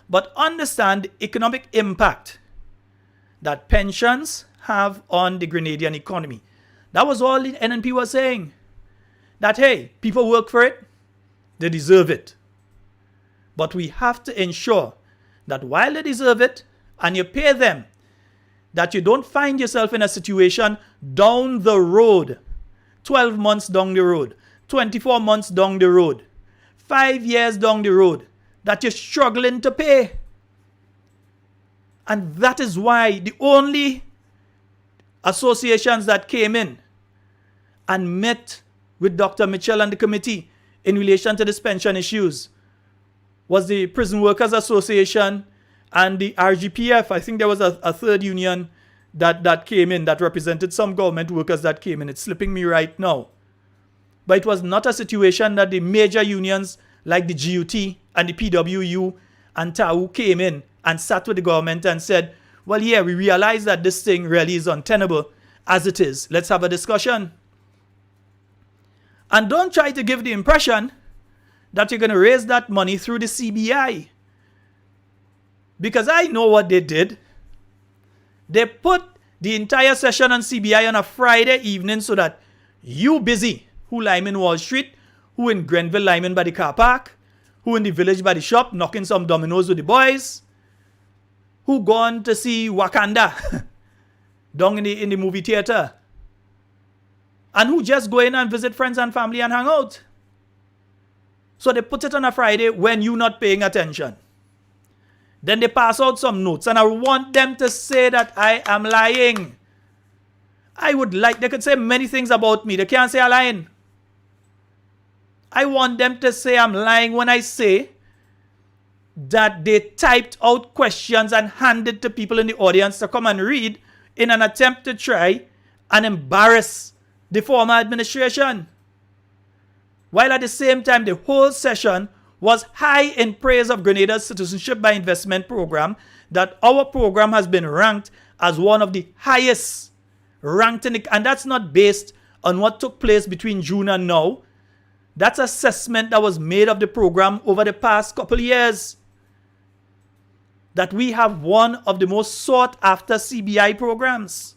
But understand the economic impact that pensions have on the Grenadian economy. That was all the NNP was saying. That, hey, people work for it, they deserve it. But we have to ensure that while they deserve it and you pay them, that you don't find yourself in a situation down the road, 12 months down the road, 24 months down the road, 5 years down the road, that you're struggling to pay. And that is why the only associations that came in and met with Dr. Mitchell and the committee in relation to this pension issues was the Prison Workers Association and the RGPF. I think there was a third union that came in that represented some government workers that came in. It's slipping me right now. But it was not a situation that the major unions like the GUT and the PWU and TAU came in and sat with the government and said, well, yeah, we realize that this thing really is untenable as it is. Let's have a discussion. And don't try to give the impression that you're going to raise that money through the CBI. Because I know what they did. They put the entire session on CBI on a Friday evening so that you busy, who Lyman Wall Street, who in Grenville Lyman by the car park, who in the village by the shop knocking some dominoes with the boys, who gone to see Wakanda down in the movie theater, and who just go in and visit friends and family and hang out. So they put it on a Friday when you not paying attention. Then they pass out some notes, and I want them to say that I am lying. I would like, they could say many things about me. They can't say I'm lying. I want them to say I'm lying when I say that they typed out questions and handed to people in the audience to come and read in an attempt to try and embarrass the former administration. While at the same time, the whole session was high in praise of Grenada's Citizenship by Investment program, that our program has been ranked as one of the highest ranked in and that's not based on what took place between June and now. That's assessment that was made of the program over the past couple of years. That we have one of the most sought after CBI programs.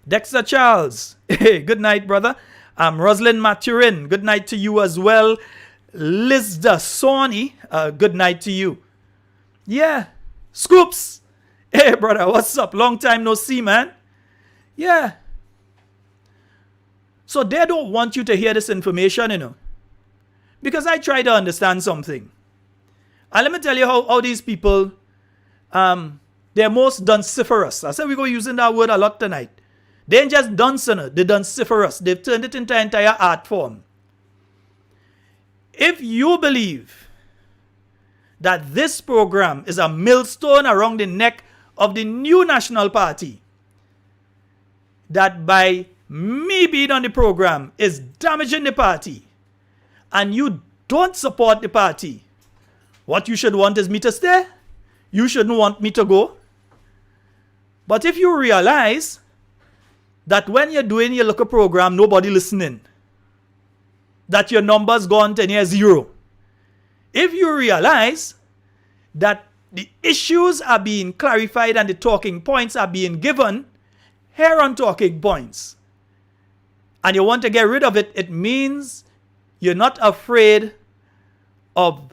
Dexter Charles, hey, good night, brother. Rosalind Maturin, good night to you as well. Lizda Sony, good night to you. Yeah, Scoops, hey, brother, what's up? Long time no see, man. Yeah. So they don't want you to hear this information, you know. Because I try to understand something. And let me tell you how these people, they're most dunciferous. I said we're going to using that word a lot tonight. They ain't just dunce, they're dunciferous. They've turned it into an entire art form. If you believe that this program is a millstone around the neck of the new National Party, that by me being on the program is damaging the party, and you don't support the party, what you should want is me to stay. You shouldn't want me to go. But if you realize that when you're doing your local program, nobody listening, that your numbers gone to near zero, if you realize that the issues are being clarified and the talking points are being given here on Talking Points, and you want to get rid of it, it means you're not afraid of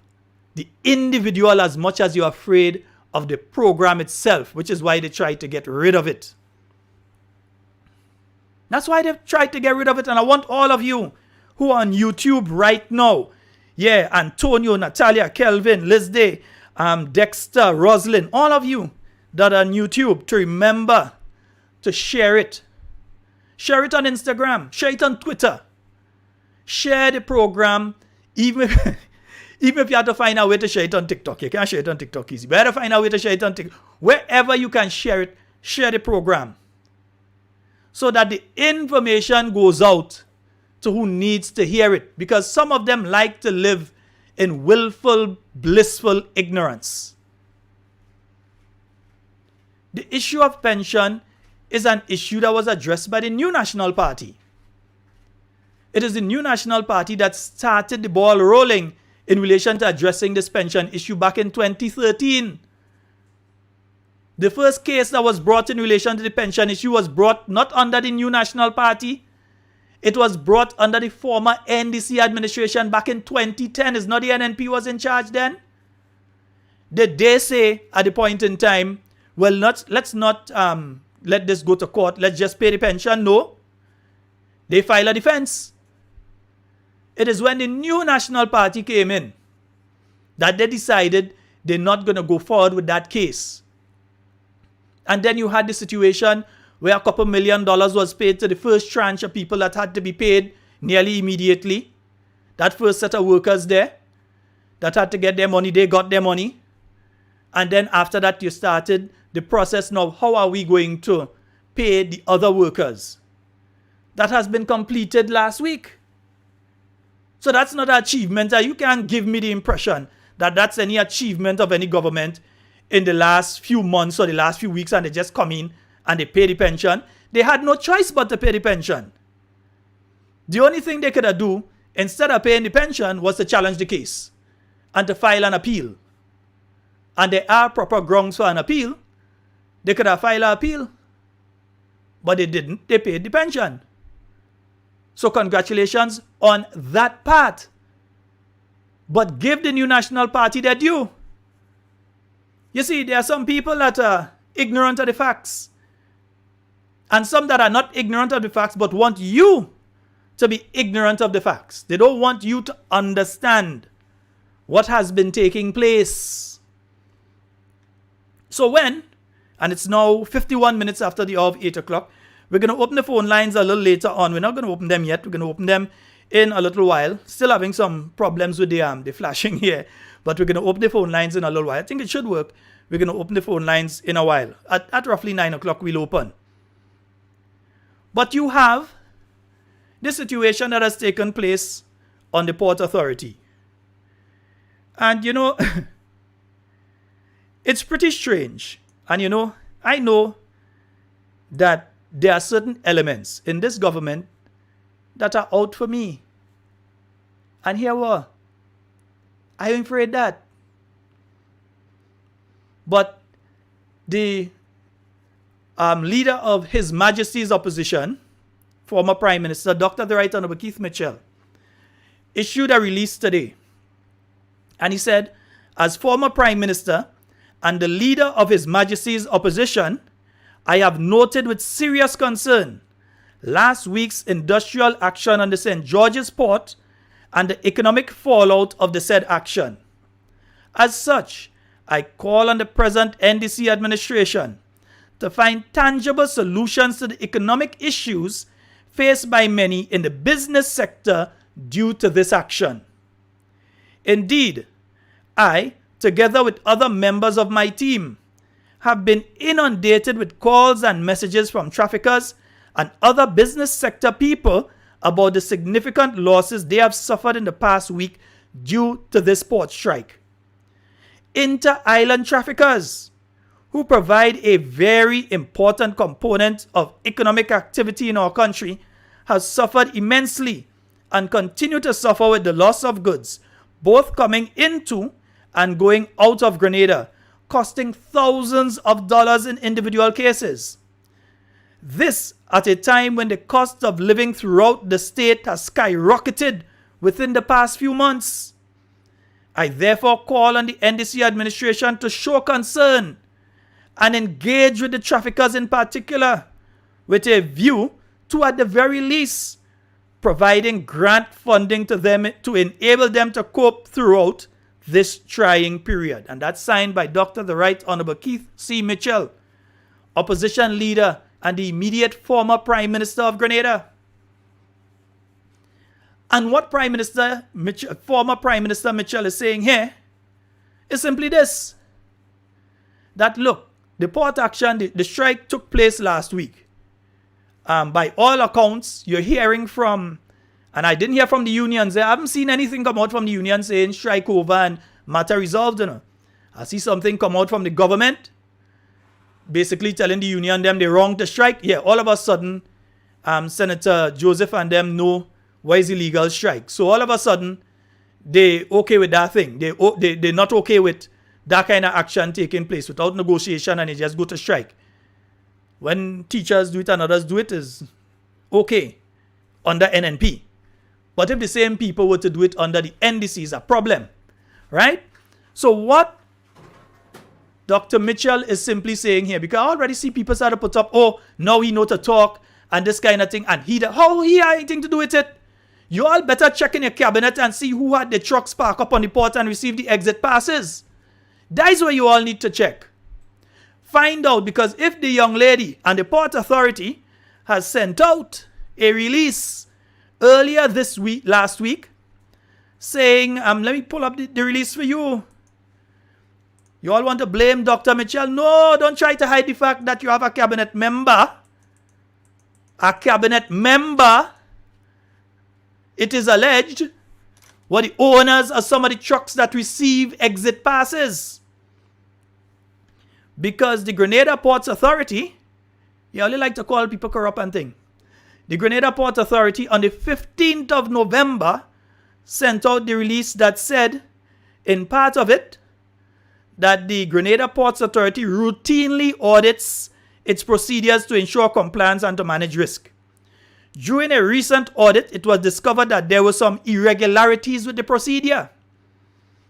the individual as much as you're afraid of the program itself, which is why they tried to get rid of it. That's why they've tried to get rid of it. And I want all of you who are on YouTube right now, yeah, Antonio, Natalia, Kelvin, Liz Day, Dexter, Rosalind, all of you that are on YouTube, to remember to share it. Share it on Instagram. Share it on Twitter. Share the program, even if you have to find a way to share it on TikTok. You can't share it on TikTok easy. But you have to find a way to share it on TikTok. Wherever you can share it, share the program. So that the information goes out to who needs to hear it. Because some of them like to live in willful, blissful ignorance. The issue of pension is an issue that was addressed by the New National Party. It is the New National Party that started the ball rolling in relation to addressing this pension issue back in 2013. The first case that was brought in relation to the pension issue was brought not under the New National Party. It was brought under the former NDC administration back in 2010. It's not the NNP was in charge then. Did they say at the point in time, well, let's not let this go to court. Let's just pay the pension? No. They filed a defense. It is when the New National Party came in that they decided they're not going to go forward with that case. And then you had the situation where $2 million was paid to the first tranche of people that had to be paid nearly immediately. That first set of workers there that had to get their money, they got their money. And then after that, you started the process now. How are we going to pay the other workers? That has been completed last week. So that's not an achievement. You can't give me the impression that that's any achievement of any government in the last few months or the last few weeks, and they just come in and they pay the pension. They had no choice but to pay the pension. The only thing they could have do instead of paying the pension was to challenge the case and to file an appeal. and there are proper grounds for an appeal, they could have filed an appeal. But they didn't. They paid the pension. So congratulations on that part. But give the New National Party their due. You see, there are some people that are ignorant of the facts. And some that are not ignorant of the facts but want you to be ignorant of the facts. They don't want you to understand what has been taking place. So when, and it's now 51 minutes after the hour of 8 o'clock, we're going to open the phone lines a little later on. We're not going to open them yet. We're going to open them in a little while. Still having some problems with the flashing here. But we're going to open the phone lines in a little while. I think it should work. We're going to open the phone lines in a while. At roughly 9 o'clock, we'll open. But you have the situation that has taken place on the Port Authority. And, you know, it's pretty strange. And, you know, I know that there are certain elements in this government that are out for me. And here what? I'm afraid that. But the leader of His Majesty's opposition, former Prime Minister, Dr. the Right Honorable Keith Mitchell, issued a release today. And he said, as former Prime Minister and the leader of His Majesty's opposition, I have noted with serious concern last week's industrial action on the St. George's Port and the economic fallout of the said action. As such, I call on the present NDC administration to find tangible solutions to the economic issues faced by many in the business sector due to this action. Indeed, I, together with other members of my team, have been inundated with calls and messages from traffickers and other business sector people about the significant losses they have suffered in the past week due to this port strike. Inter-island traffickers, who provide a very important component of economic activity in our country, have suffered immensely and continue to suffer with the loss of goods, both coming into and going out of Grenada, costing thousands of dollars in individual cases. This at a time when the cost of living throughout the state has skyrocketed within the past few months. I therefore call on the NDC administration to show concern and engage with the traffickers in particular with a view to, at the very least, providing grant funding to them to enable them to cope throughout this trying period. And that's signed by Dr. the Right Honorable Keith C. Mitchell, opposition leader and the immediate former Prime Minister of Grenada. And what former Prime Minister Mitchell is saying here is simply this. That look, the port action, the strike took place last week. By all accounts, you're hearing from, and I didn't hear from the unions. I haven't seen anything come out from the union saying strike over and matter resolved. You know. I see something come out from the government, basically telling the union them they're wrong to strike. Yeah, all of a sudden, Senator Joseph and them know why is illegal strike. So all of a sudden, they okay with that thing. They're not okay with that kind of action taking place without negotiation, and they just go to strike. When teachers do it and others do it is okay under NNP. But if the same people were to do it under the NDC, is a problem, right? So what Dr. Mitchell is simply saying here, because I already see people start to put up, oh, now he know to talk and this kind of thing, and how he had anything to do with it? You all better check in your cabinet and see who had the trucks parked up on the port and receive the exit passes. That is where you all need to check. Find out, because if the young lady and the Port Authority has sent out a release earlier last week, saying, let me pull up the release for you. You all want to blame Dr. Mitchell? No, don't try to hide the fact that you have a cabinet member. A cabinet member, it is alleged, were the owners of some of the trucks that receive exit passes. Because the Grenada Ports Authority, you only like to call people corrupt and thing. The Grenada Port Authority on the 15th of November sent out the release that said, in part of it, that the Grenada Ports Authority routinely audits its procedures to ensure compliance and to manage risk. During a recent audit, it was discovered that there were some irregularities with the procedure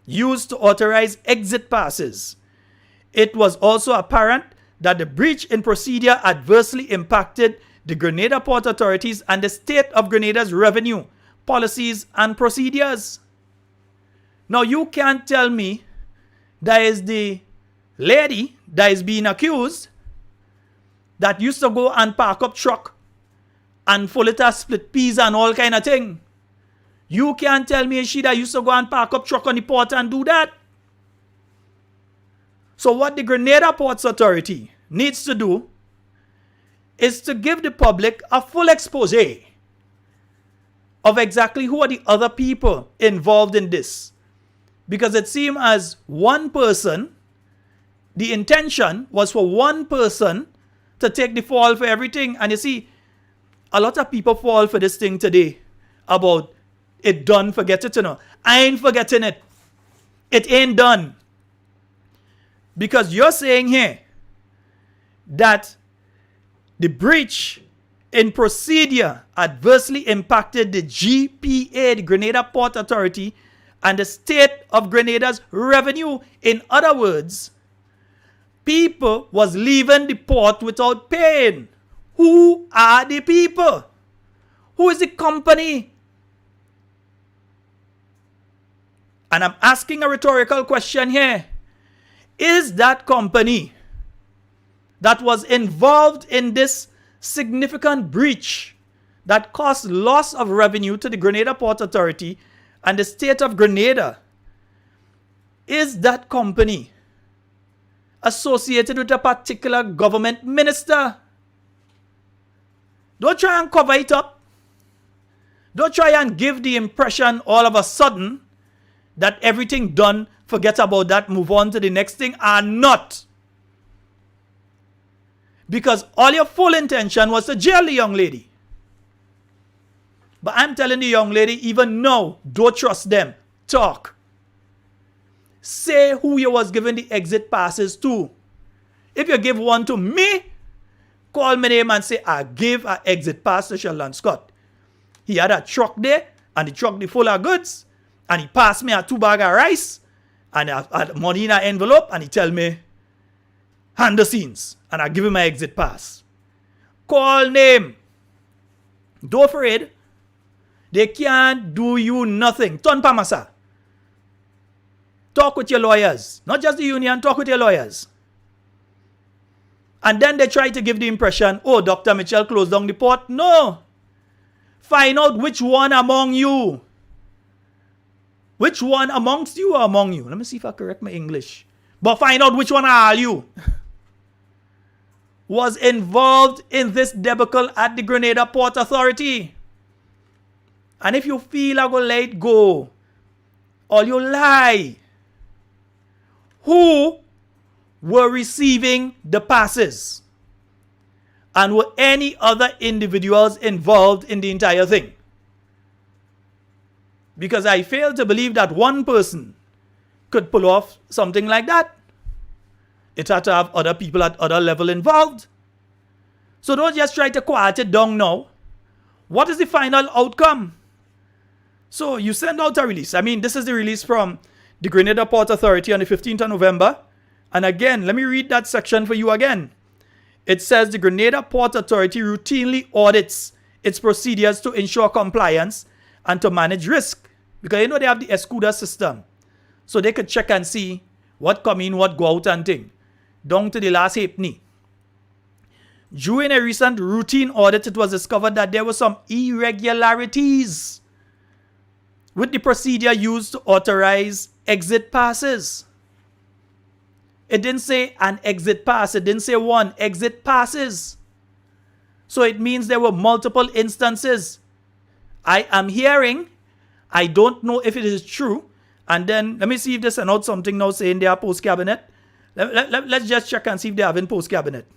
used to authorize exit passes. It was also apparent that the breach in procedure adversely impacted the Grenada Port Authorities and the state of Grenada's revenue, policies, and procedures. Now, you can't tell me that is the lady that is being accused that used to go and park up truck and full it of split peas and all kind of thing. You can't tell me she that used to go and park up truck on the port and do that. So what the Grenada Ports Authority needs to do is to give the public a full expose of exactly who are the other people involved in this. Because it seemed as one person, the intention was for one person to take the fall for everything. And you see, a lot of people fall for this thing today about it done, forget it, I ain't forgetting it. It ain't done. Because you're saying here that the breach in procedure adversely impacted the GPA, the Grenada Port Authority, and the state of Grenada's revenue. In other words, people was leaving the port without paying. Who are the people? Who is the company? And I'm asking a rhetorical question here. Is that company that was involved in this significant breach that caused loss of revenue to the Grenada Port Authority and the state of Grenada, is that company associated with a particular government minister? Don't try and cover it up. Don't try and give the impression all of a sudden that everything done, forget about that, move on to the next thing, are not. Because all your full intention was to jail the young lady. But I'm telling the young lady, even now, don't trust them. Talk. Say who you was giving the exit passes to. If you give one to me, call my name and say, I give an exit pass to Sheldon Scott. He had a truck there, and the truck full of goods, and he passed me a 2 bag of rice, and a money in an envelope, and he tell me, hand the scenes, and I give him my exit pass. Call name. Don't afraid. They can't do you nothing. Ton pamasa. Talk with your lawyers. Not just the union, talk with your lawyers. And then they try to give the impression, oh, Dr. Mitchell closed down the port. No. Find out which one among you. Which one amongst you or among you? Let me see if I correct my English. But find out which one are you. Was involved in this debacle at the Grenada Port Authority. And if you feel I go let it go, or you lie, who were receiving the passes? And were any other individuals involved in the entire thing? Because I fail to believe that one person could pull off something like that. It had to have other people at other level involved. So don't just try to quiet it down now. What is the final outcome? So you send out a release. I mean, this is the release from the Grenada Port Authority on the 15th of November. And again, let me read that section for you again. It says the Grenada Port Authority routinely audits its procedures to ensure compliance and to manage risk. Because you know they have the Escuda system. So they could check and see what come in, what go out and thing. Down to the last halfpenny. During a recent routine audit, it was discovered that there were some irregularities with the procedure used to authorize exit passes. It didn't say an exit pass. It didn't say one. Exit passes. So it means there were multiple instances. I am hearing, I don't know if it is true. And then, let me see if they send out something now saying they are post-cabinet. Let's just check and see if they have in post-cabinet.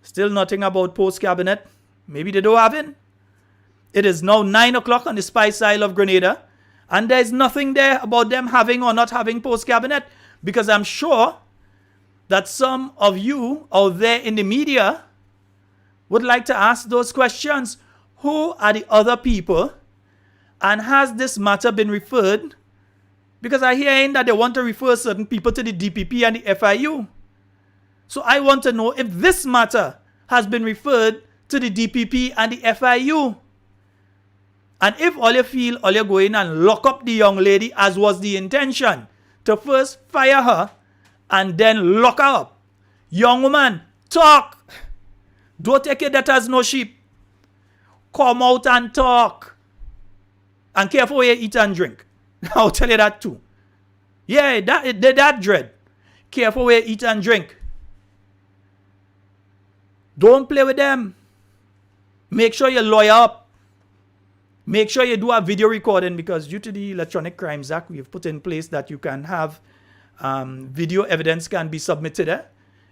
Still nothing about post-cabinet. Maybe they don't have it. It is now 9 o'clock on the Spice Isle of Grenada. And there is nothing there about them having or not having post-cabinet. Because I'm sure that some of you out there in the media would like to ask those questions. Who are the other people? And has this matter been referred? Because I hear that they want to refer certain people to the DPP and the FIU. So I want to know if this matter has been referred to the DPP and the FIU. And if all you feel, all you go in and lock up the young lady, as was the intention, to first fire her and then lock her up. Young woman, talk. Don't take it that as no sheep. Come out and talk. And careful where you eat and drink. I'll tell you that too. Yeah, that dread. Careful where you eat and drink. Don't play with them. Make sure you lawyer up. Make sure you do a video recording, because due to the Electronic Crimes Act, we have put in place that you can have video evidence can be submitted,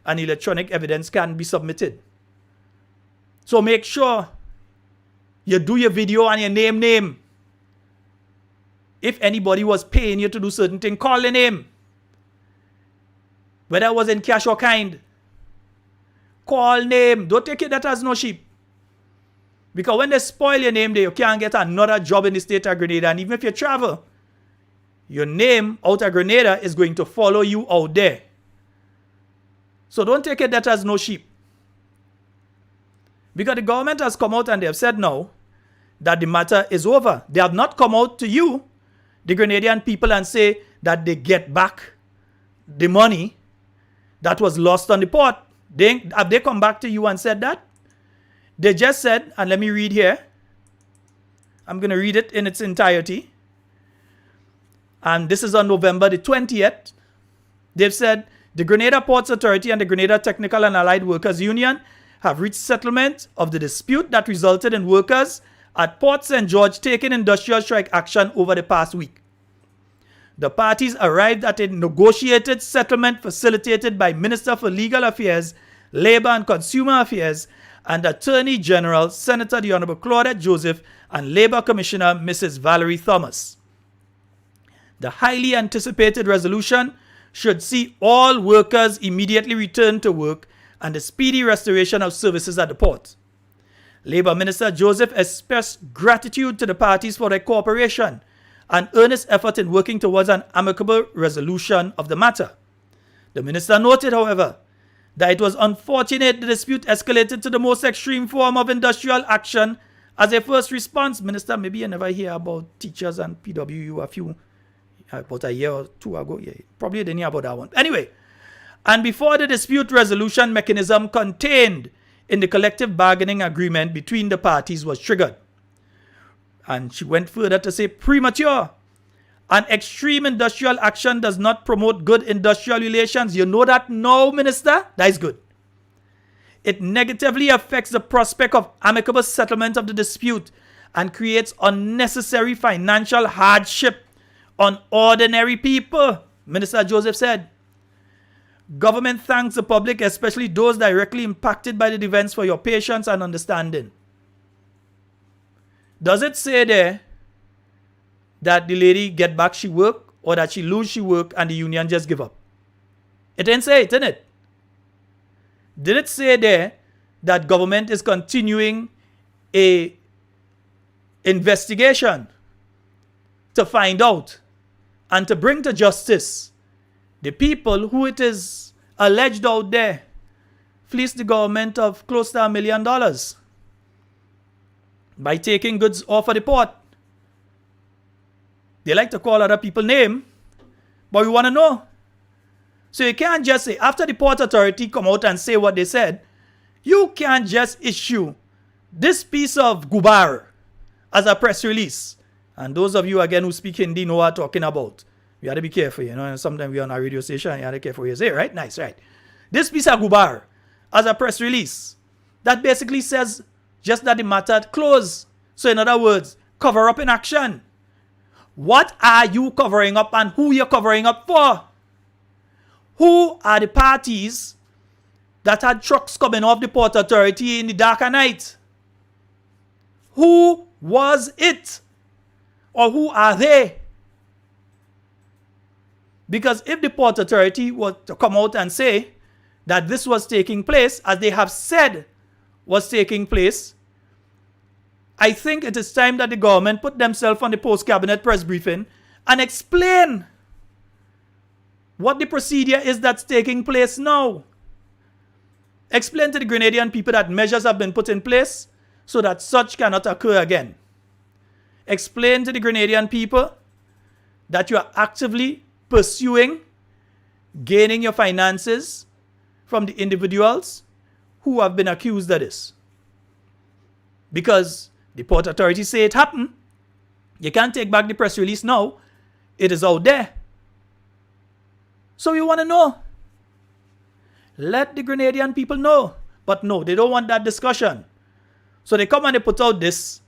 and electronic evidence can be submitted. So make sure you do your video and your name. If anybody was paying you to do certain thing, call the name. Whether it was in cash or kind. Call name. Don't take it that as no sheep. Because when they spoil your name there, you can't get another job in the state of Grenada. And even if you travel, your name out of Grenada is going to follow you out there. So don't take it that as no sheep. Because the government has come out and they have said now that the matter is over. They have not come out to you, the Grenadian people, and say that they get back the money that was lost on the port. Have they come back to you and said that? They just said, and let me read here. I'm going to read it in its entirety. And this is on November the 20th. They've said, the Grenada Ports Authority and the Grenada Technical and Allied Workers Union have reached settlement of the dispute that resulted in workers at Port St. George taking industrial strike action over the past week. The parties arrived at a negotiated settlement facilitated by Minister for Legal Affairs, Labour and Consumer Affairs, and Attorney General Senator the Honorable Claudette Joseph and Labour Commissioner Mrs. Valerie Thomas. The highly anticipated resolution should see all workers immediately return to work and the speedy restoration of services at the port. Labour Minister Joseph expressed gratitude to the parties for their cooperation and earnest effort in working towards an amicable resolution of the matter. The minister noted, however, that it was unfortunate the dispute escalated to the most extreme form of industrial action as a first response. Minister, maybe you never hear about teachers and PWU about a year or two ago. Yeah, probably didn't hear about that one. Anyway, and before the dispute resolution mechanism contained in the collective bargaining agreement between the parties was triggered. And she went further to say premature. An extreme industrial action does not promote good industrial relations. You know that now, Minister? That is good. It negatively affects the prospect of amicable settlement of the dispute and creates unnecessary financial hardship on ordinary people, Minister Joseph said. Government thanks the public, especially those directly impacted by the events, for your patience and understanding. Does it say there that the lady get back she work, or that she lose she work and the union just give up? It didn't say it, didn't it? Did it say there that government is continuing a investigation to find out and to bring to justice the people who it is alleged out there fleeced the government of close to $1 million by taking goods off of the port? They like to call other people name, but we want to know. So you can't just say, after the Port Authority come out and say what they said, you can't just issue this piece of gubar as a press release. And those of you, again, who speak Hindi know what I'm talking about. We have to be careful, you know, and sometimes we're on a radio station and you have to be careful what you say, right? Nice, right? This piece of gubar as a press release, that basically says just that the matter closed. So in other words, cover up in action. What are you covering up and who you're covering up for? Who are the parties that had trucks coming off the Port Authority in the dark of night? Who was it? Or who are they? Because if the Port Authority were to come out and say that this was taking place, as they have said was taking place, I think it is time that the government put themselves on the post-cabinet press briefing and explain what the procedure is that's taking place now. Explain to the Grenadian people that measures have been put in place so that such cannot occur again. Explain to the Grenadian people that you are actively pursuing gaining your finances from the individuals who have been accused of this. Because the Port Authority say it happened. You can't take back the press release now. It is out there. So you want to know. Let the Grenadian people know. But no, they don't want that discussion. So they come and they put out this.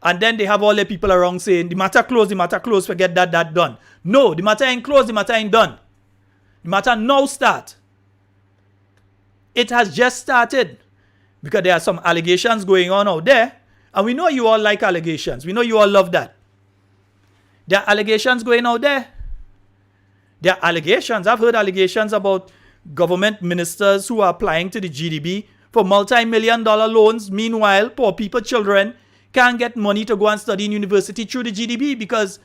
And then they have all the people around saying, the matter closed, forget that done. No, the matter ain't closed, the matter ain't done. The matter now start. It has just started. Because there are some allegations going on out there. And we know you all like allegations. We know you all love that. There are allegations going out there. There are allegations. I've heard allegations about government ministers who are applying to the GDB for multi-million-dollar loans. Meanwhile, poor people, children, can't get money to go and study in university through the GDB because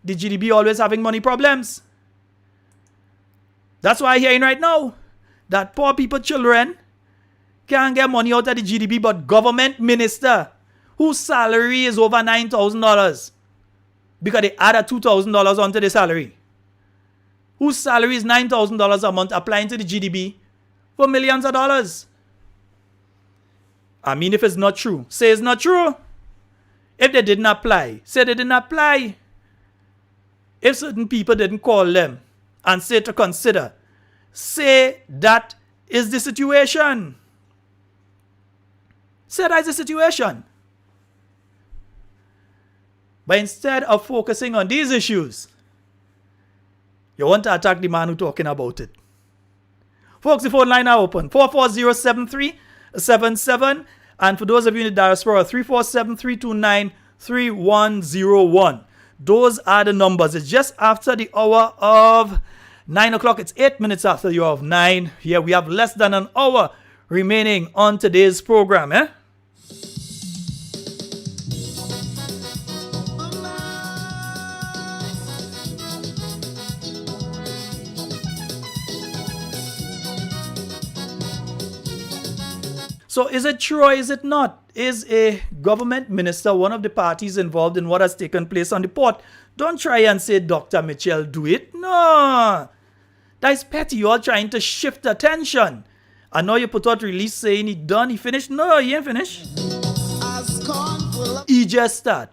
the GDB always having money problems. That's why I'm hearing right now that poor people, children, can't get money out of the GDB, but government minister whose salary is over $9,000 because they added $2,000 onto the salary, whose salary is $9,000 a month, applying to the GDB for millions of dollars. I mean, if it's not true, say it's not true. If they didn't apply, say they didn't apply. If certain people didn't call them and say to consider, say that is the situation. Say that is the situation. But instead of focusing on these issues, you want to attack the man who's talking about it. Folks, the phone line are open. 440-7377. And for those of you in the diaspora, 347-329-3101. Those are the numbers. It's just after the hour of 9 o'clock. It's 8 minutes after the hour of 9. Here we have less than an hour remaining on today's program. So is it true or is it not? Is a government minister one of the parties involved in what has taken place on the port? Don't try and say Dr. Mitchell do it. No. That's petty. You're all trying to shift attention. I know you put out release saying he done, he finished. No, he ain't finished. He just start.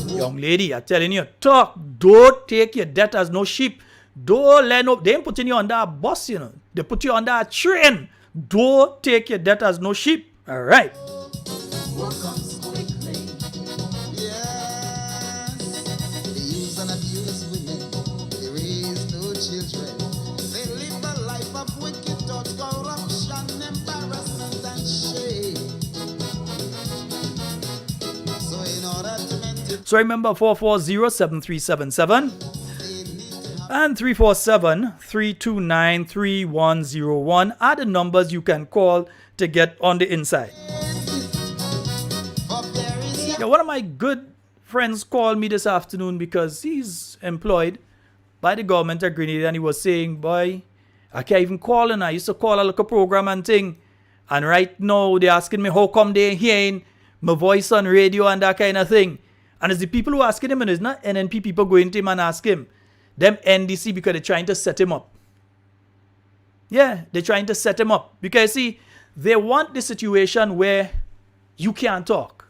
Young lady, I'm telling you, talk. Don't take your debt as no sheep. Don't let no, they ain't putting you under a bus, you know. They put you under a train. Don't take your debt as no sheep. All right. So remember 440-7377 and 347-329-3101 are the numbers you can call to get on the inside. Yeah, one of my good friends called me this afternoon because he's employed by the government of Grenada, and he was saying, boy, I can't even call, and I used to call a local program and thing, and right now they're asking me how come they ain't hearing my voice on radio and that kind of thing. And it's the people who are asking him, and it's not NNP people going to him and ask him. Them NDC, because they're trying to set him up. Yeah, they're trying to set him up. Because, see, they want the situation where you can't talk.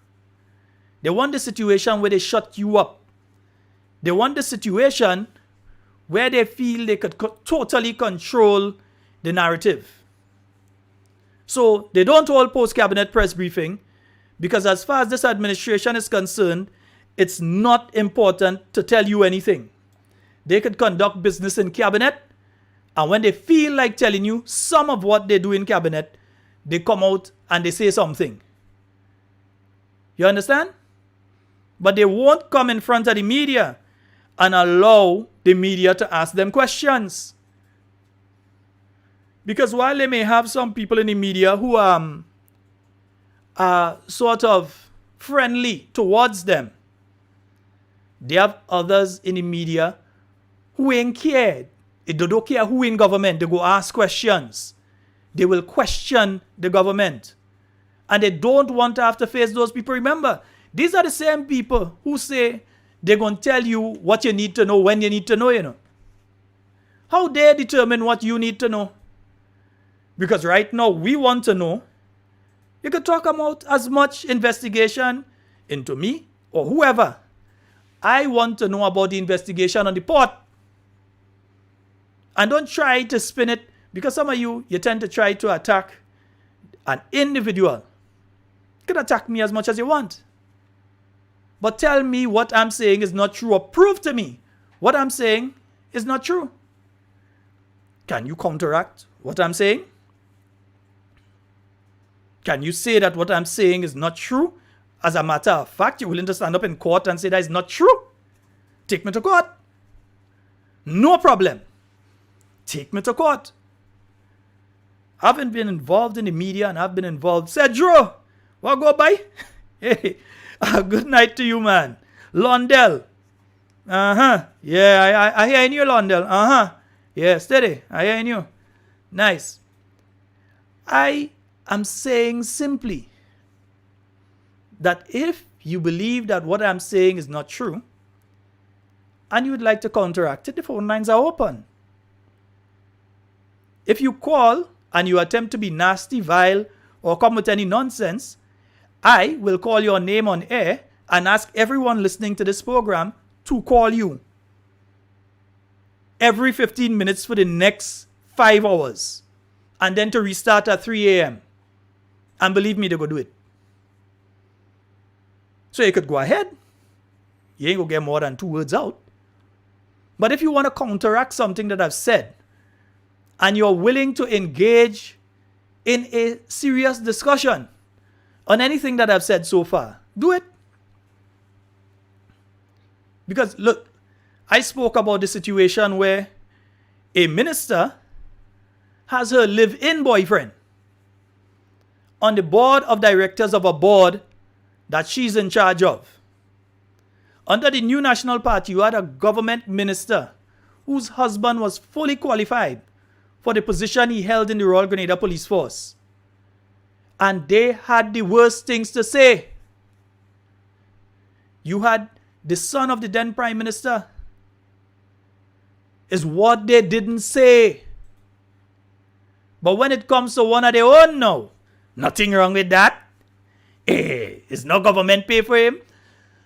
They want the situation where they shut you up. They want the situation where they feel they could totally control the narrative. So, they don't hold post-cabinet press briefing because as far as this administration is concerned, it's not important to tell you anything. They could conduct business in cabinet, and when they feel like telling you some of what they do in cabinet, they come out and they say something. You understand? But they won't come in front of the media and allow the media to ask them questions. Because while they may have some people in the media who are sort of friendly towards them, they have others in the media who ain't cared. They don't care who in government. They go ask questions. They will question the government. And they don't want to have to face those people. Remember, these are the same people who say they're going to tell you what you need to know when you need to know, you know. How they determine what you need to know? Because right now, we want to know. You could talk about as much investigation into me or whoever. I want to know about the investigation on the port. And don't try to spin it, because some of you tend to try to attack an individual. You can attack me as much as you want. But tell me what I'm saying is not true, or prove to me what I'm saying is not true. Can you counteract what I'm saying? Can you say that what I'm saying is not true? As a matter of fact, you're willing to stand up in court and say that is not true? Take me to court. No problem. Take me to court. I haven't been involved in the media, and I've been involved. Cedro, what go by? Hey, good night to you, man. Londell. Yeah, I hear you, Londell. Yeah, steady. I hear you. Nice. I am saying simply that if you believe that what I'm saying is not true, and you would like to counteract it, the phone lines are open. If you call and you attempt to be nasty, vile, or come with any nonsense, I will call your name on air and ask everyone listening to this program to call you every 15 minutes for the next 5 hours, and then to restart at 3 a.m. And believe me, they go do it. So you could go ahead. You ain't gonna get more than 2 words out. But if you want to counteract something that I've said, and you're willing to engage in a serious discussion on anything that I've said so far, do it. Because look, I spoke about the situation where a minister has her live-in boyfriend on the board of directors of a board that she's in charge of. Under the New National Party, you had a government minister whose husband was fully qualified for the position he held in the Royal Grenada Police Force. And they had the worst things to say. You had the son of the then Prime Minister. Is what they didn't say. But when it comes to one of their own now, nothing wrong with that. It's no government pay for him.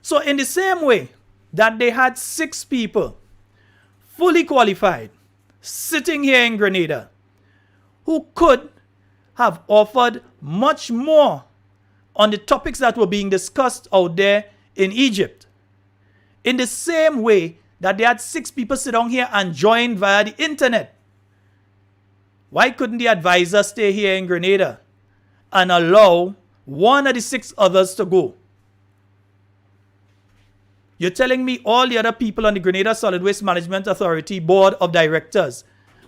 So in the same way that they had 6 people fully qualified sitting here in Grenada who could have offered much more on the topics that were being discussed out there in Egypt. In the same way that they had 6 people sit down here and join via the internet. Why couldn't the advisor stay here in Grenada and allow one of the 6 others to go? You're telling me all the other people on the Grenada Solid Waste Management Authority Board of Directors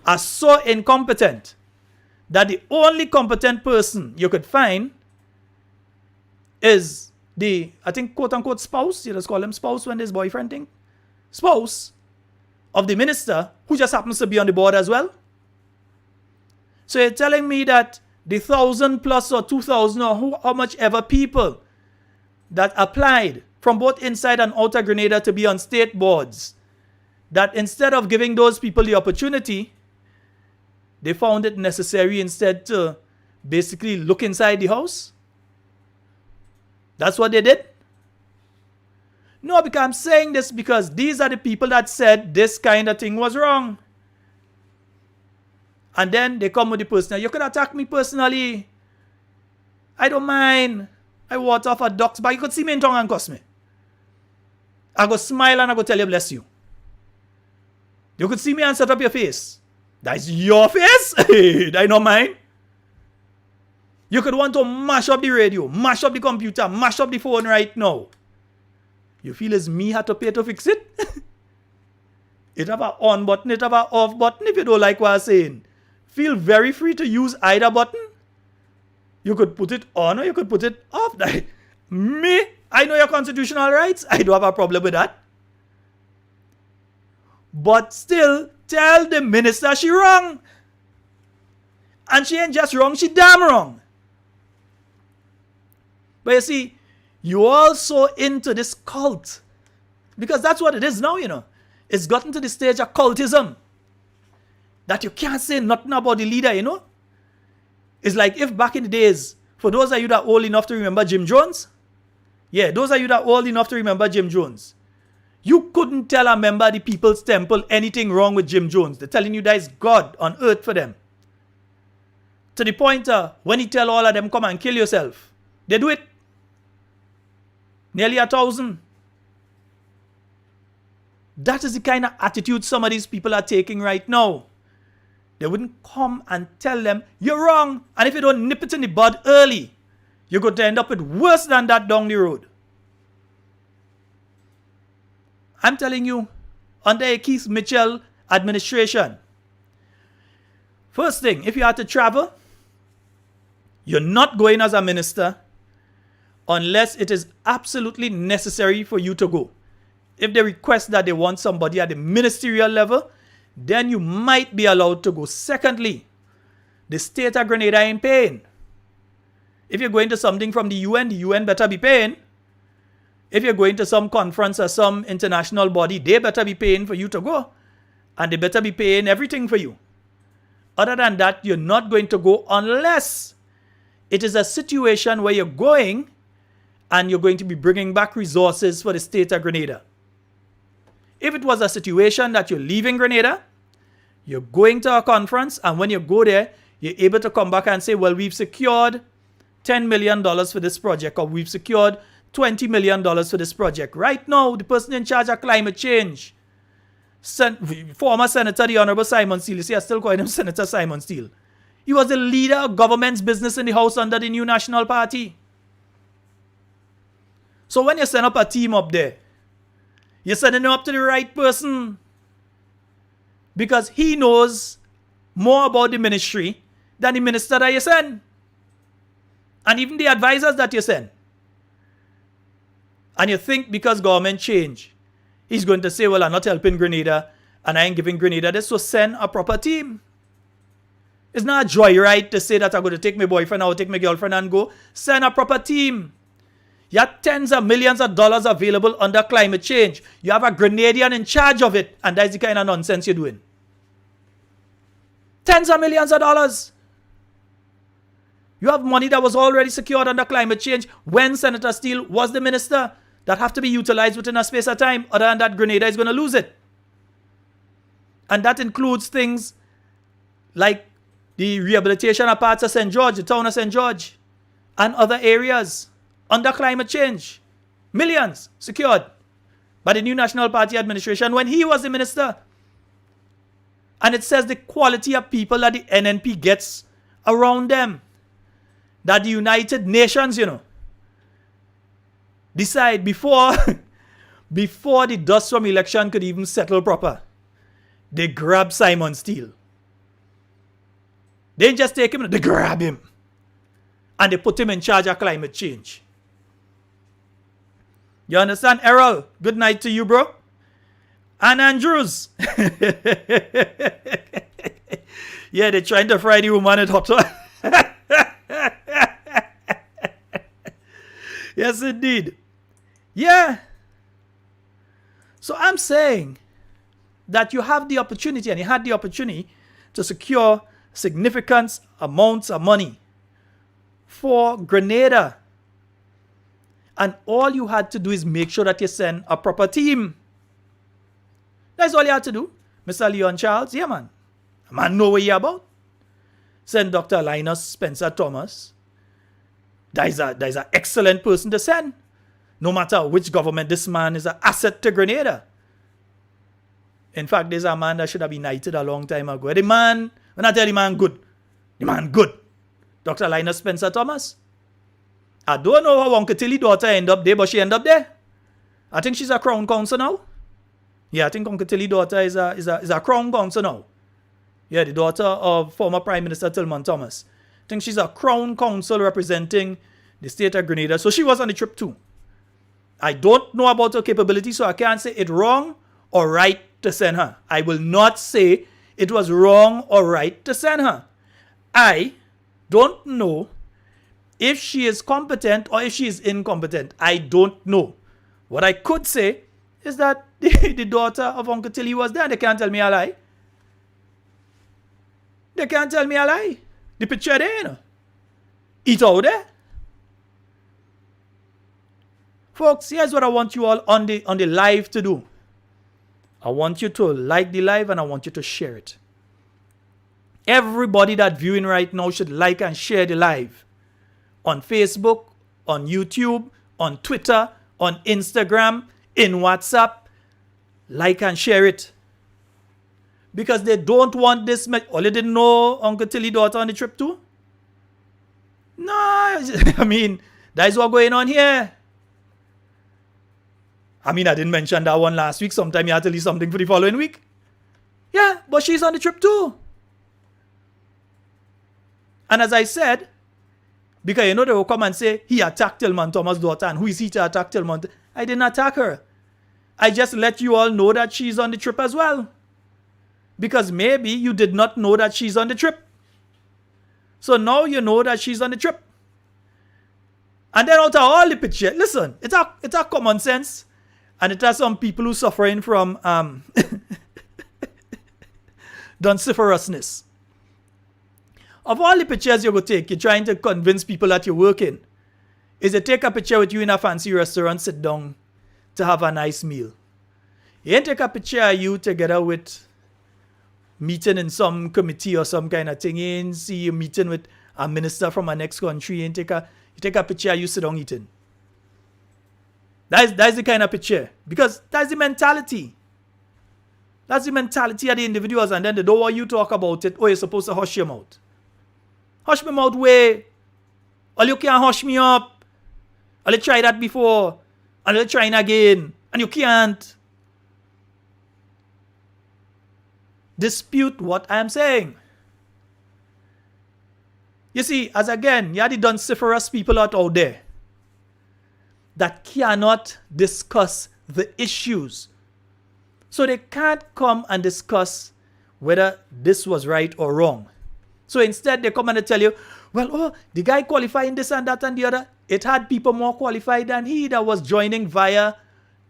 are so incompetent that the only competent person you could find is the, I think, quote-unquote spouse, you just call him spouse when there's boyfriend thing, spouse of the minister who just happens to be on the board as well? So you're telling me that the 1,000 plus or 2,000 or how much ever people that applied from both inside and outer Grenada to be on state boards, that instead of giving those people the opportunity, they found it necessary instead to basically look inside the house? That's what they did? No, because I'm saying this because these are the people that said this kind of thing was wrong. And then they come with the personal. You could attack me personally. I don't mind. I water off a duck's back. You could see me in tongue and cuss me. I go smile and I go tell you bless you. You could see me and set up your face. That's your face? I don't mind. You could want to mash up the radio, mash up the computer, mash up the phone right now. You feel it's me had to pay to fix it? It have a on button, it have a off button if you don't like what I'm saying. Feel very free to use either button. You could put it on or you could put it off. Me, I know your constitutional rights. I don't have a problem with that. But still, tell the minister she wrong. And she ain't just wrong, she damn wrong. But you see, you also into this cult. Because that's what it is now, you know. It's gotten to the stage of cultism. That you can't say nothing about the leader, you know. It's like if back in the days, for those of you that are old enough to remember Jim Jones. Yeah, those of you that are old enough to remember Jim Jones. You couldn't tell a member of the People's Temple anything wrong with Jim Jones. They're telling you that is God on earth for them. To the point when he tell all of them, come and kill yourself. They do it. Nearly 1,000. That is the kind of attitude some of these people are taking right now. They wouldn't come and tell them, you're wrong. And if you don't nip it in the bud early, you're going to end up with worse than that down the road. I'm telling you, under a Keith Mitchell administration, first thing, if you have to travel, you're not going as a minister unless it is absolutely necessary for you to go. If they request that they want somebody at the ministerial level, then you might be allowed to go. Secondly, the state of Grenada ain't paying. If you're going to something from the UN better be paying. If you're going to some conference or some international body, they better be paying for you to go. And they better be paying everything for you. Other than that, you're not going to go unless it is a situation where you're going and you're going to be bringing back resources for the state of Grenada. If it was a situation that you're leaving Grenada, you're going to a conference, and when you go there, you're able to come back and say, well, we've secured $10 million for this project, or we've secured $20 million for this project. Right now, the person in charge of climate change, former Senator, the Honorable Simon Steele, you see, I still call him Senator Simon Steele. He was the leader of government's business in the House under the New National Party. So when you send up a team up there, you're sending them up to the right person because he knows more about the ministry than the minister that you send. And even the advisors that you send. And you think because government change, he's going to say, well, I'm not helping Grenada and I ain't giving Grenada this, so send a proper team. It's not a joyride to say that I'm going to take my boyfriend or take my girlfriend and go. Send a proper team. You have tens of millions of dollars available under climate change. You have a Grenadian in charge of it, and that's the kind of nonsense you're doing. Tens of millions of dollars. You have money that was already secured under climate change when Senator Steele was the minister that have to be utilized within a space of time. Other than that, Grenada is going to lose it. And that includes things like the rehabilitation of parts of St. George, the town of St. George, and other areas under climate change. Millions secured by the New National Party administration when he was the minister. And it says the quality of people that the NNP gets around them. That the United Nations, decide before the dust from election could even settle proper. They grab Simon Steele. They didn't just take him, they grab him. And they put him in charge of climate change. You understand, Errol? Good night to you, bro. And Andrews. Yeah, they're trying to fry the woman at hot. Yes, indeed. Yeah. So I'm saying that you have the opportunity, and you had the opportunity to secure significant amounts of money for Grenada. And all you had to do is make sure that you send a proper team. That's all you had to do. Mr. Leon Charles, yeah, man. A man know what you're about. Send Dr. Linus Spencer Thomas. That is an excellent person to send. No matter which government, this man is an asset to Grenada. In fact, there's a man that should have been knighted a long time ago. The man, when I tell the man good, the man good. Dr. Linus Spencer Thomas. I don't know how Uncle Tilly's daughter ended up there, but she ended up there. I think she's a crown counsel now. Yeah, I think Uncle Tilly's daughter is a crown counsel now. Yeah, the daughter of former Prime Minister Tillman Thomas. I think she's a crown counsel representing the state of Grenada. So she was on the trip too. I don't know about her capability, so I can't say it wrong or right to send her. I will not say it was wrong or right to send her. I don't know if she is competent or if she is incompetent. I don't know. What I could say is that the daughter of Uncle Tilly was there. They can't tell me a lie. They can't tell me a lie. The picture there, you know. It's out there. Folks, here's what I want you all on the live to do. I want you to like the live and I want you to share it. Everybody that viewing right now should like and share the live. On Facebook, on YouTube, on Twitter, on Instagram, in WhatsApp. Like and share it. Because they don't want this. All you didn't know Uncle Tilly's daughter on the trip too? No, I mean, that's what's going on here. I mean, I didn't mention that one last week. Sometime you had to leave something for the following week. Yeah, but she's on the trip too. And as I said, because you know they will come and say, he attacked Tillman Thomas' daughter, and who is he to attack Tillman? I didn't attack her. I just let you all know that she's on the trip as well. Because maybe you did not know that she's on the trip. So now you know that she's on the trip. And then out of all the picture, listen, it's a common sense. And it has some people who suffering from donciferousness. Of all the pictures you go take, you're trying to convince people that you're working, is to take a picture with you in a fancy restaurant, sit down to have a nice meal. You ain't take a picture of you together with meeting in some committee or some kind of thing. You ain't see you meeting with a minister from a next country. You take a picture of you sit down eating. That's the kind of picture. Because that's the mentality. That's the mentality of the individuals, and then they don't want you to talk about it. Oh, you're supposed to hush your mouth. Hush my mouth way. Or you can't hush me up. Or you tried that before. And you're trying again. And you can't dispute what I am saying. You see, as again, you have the donciferous people out there that cannot discuss the issues. So they can't come and discuss whether this was right or wrong. So instead, they come and they tell you, well, the guy qualifying this and that and the other. It had people more qualified than he that was joining via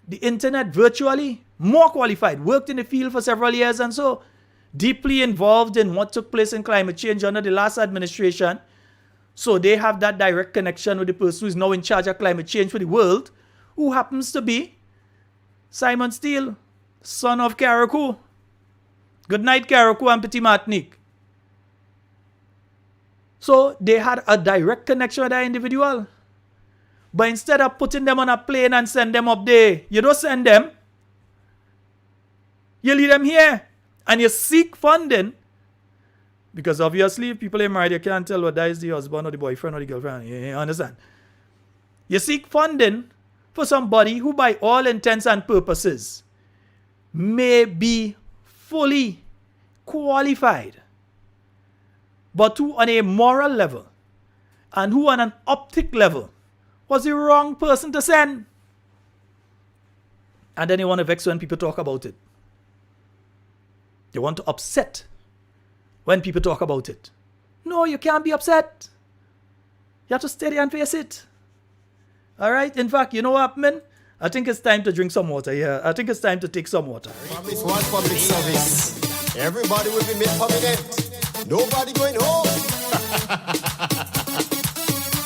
the internet virtually. More qualified, worked in the field for several years and so deeply involved in what took place in climate change under the last administration. So they have that direct connection with the person who is now in charge of climate change for the world, who happens to be Simon Steele, son of Carriacou. Good night, Carriacou and Petit Martinique. So they had a direct connection with that individual. But instead of putting them on a plane and send them up there, you don't send them. You leave them here. And you seek funding. Because obviously, if people are married, you can't tell whether it's the husband or the boyfriend or the girlfriend. You understand? You seek funding for somebody who, by all intents and purposes, may be fully qualified, but who on a moral level and who on an optic level was the wrong person to send. And then you want to vex when people talk about it. You want to upset when people talk about it. No, you can't be upset. You have to stay there and face it. All right? In fact, you know what, man? I think it's time to drink some water. Yeah, I think it's time to take some water. Promise one public service. Everybody will be made permanent. Nobody going home.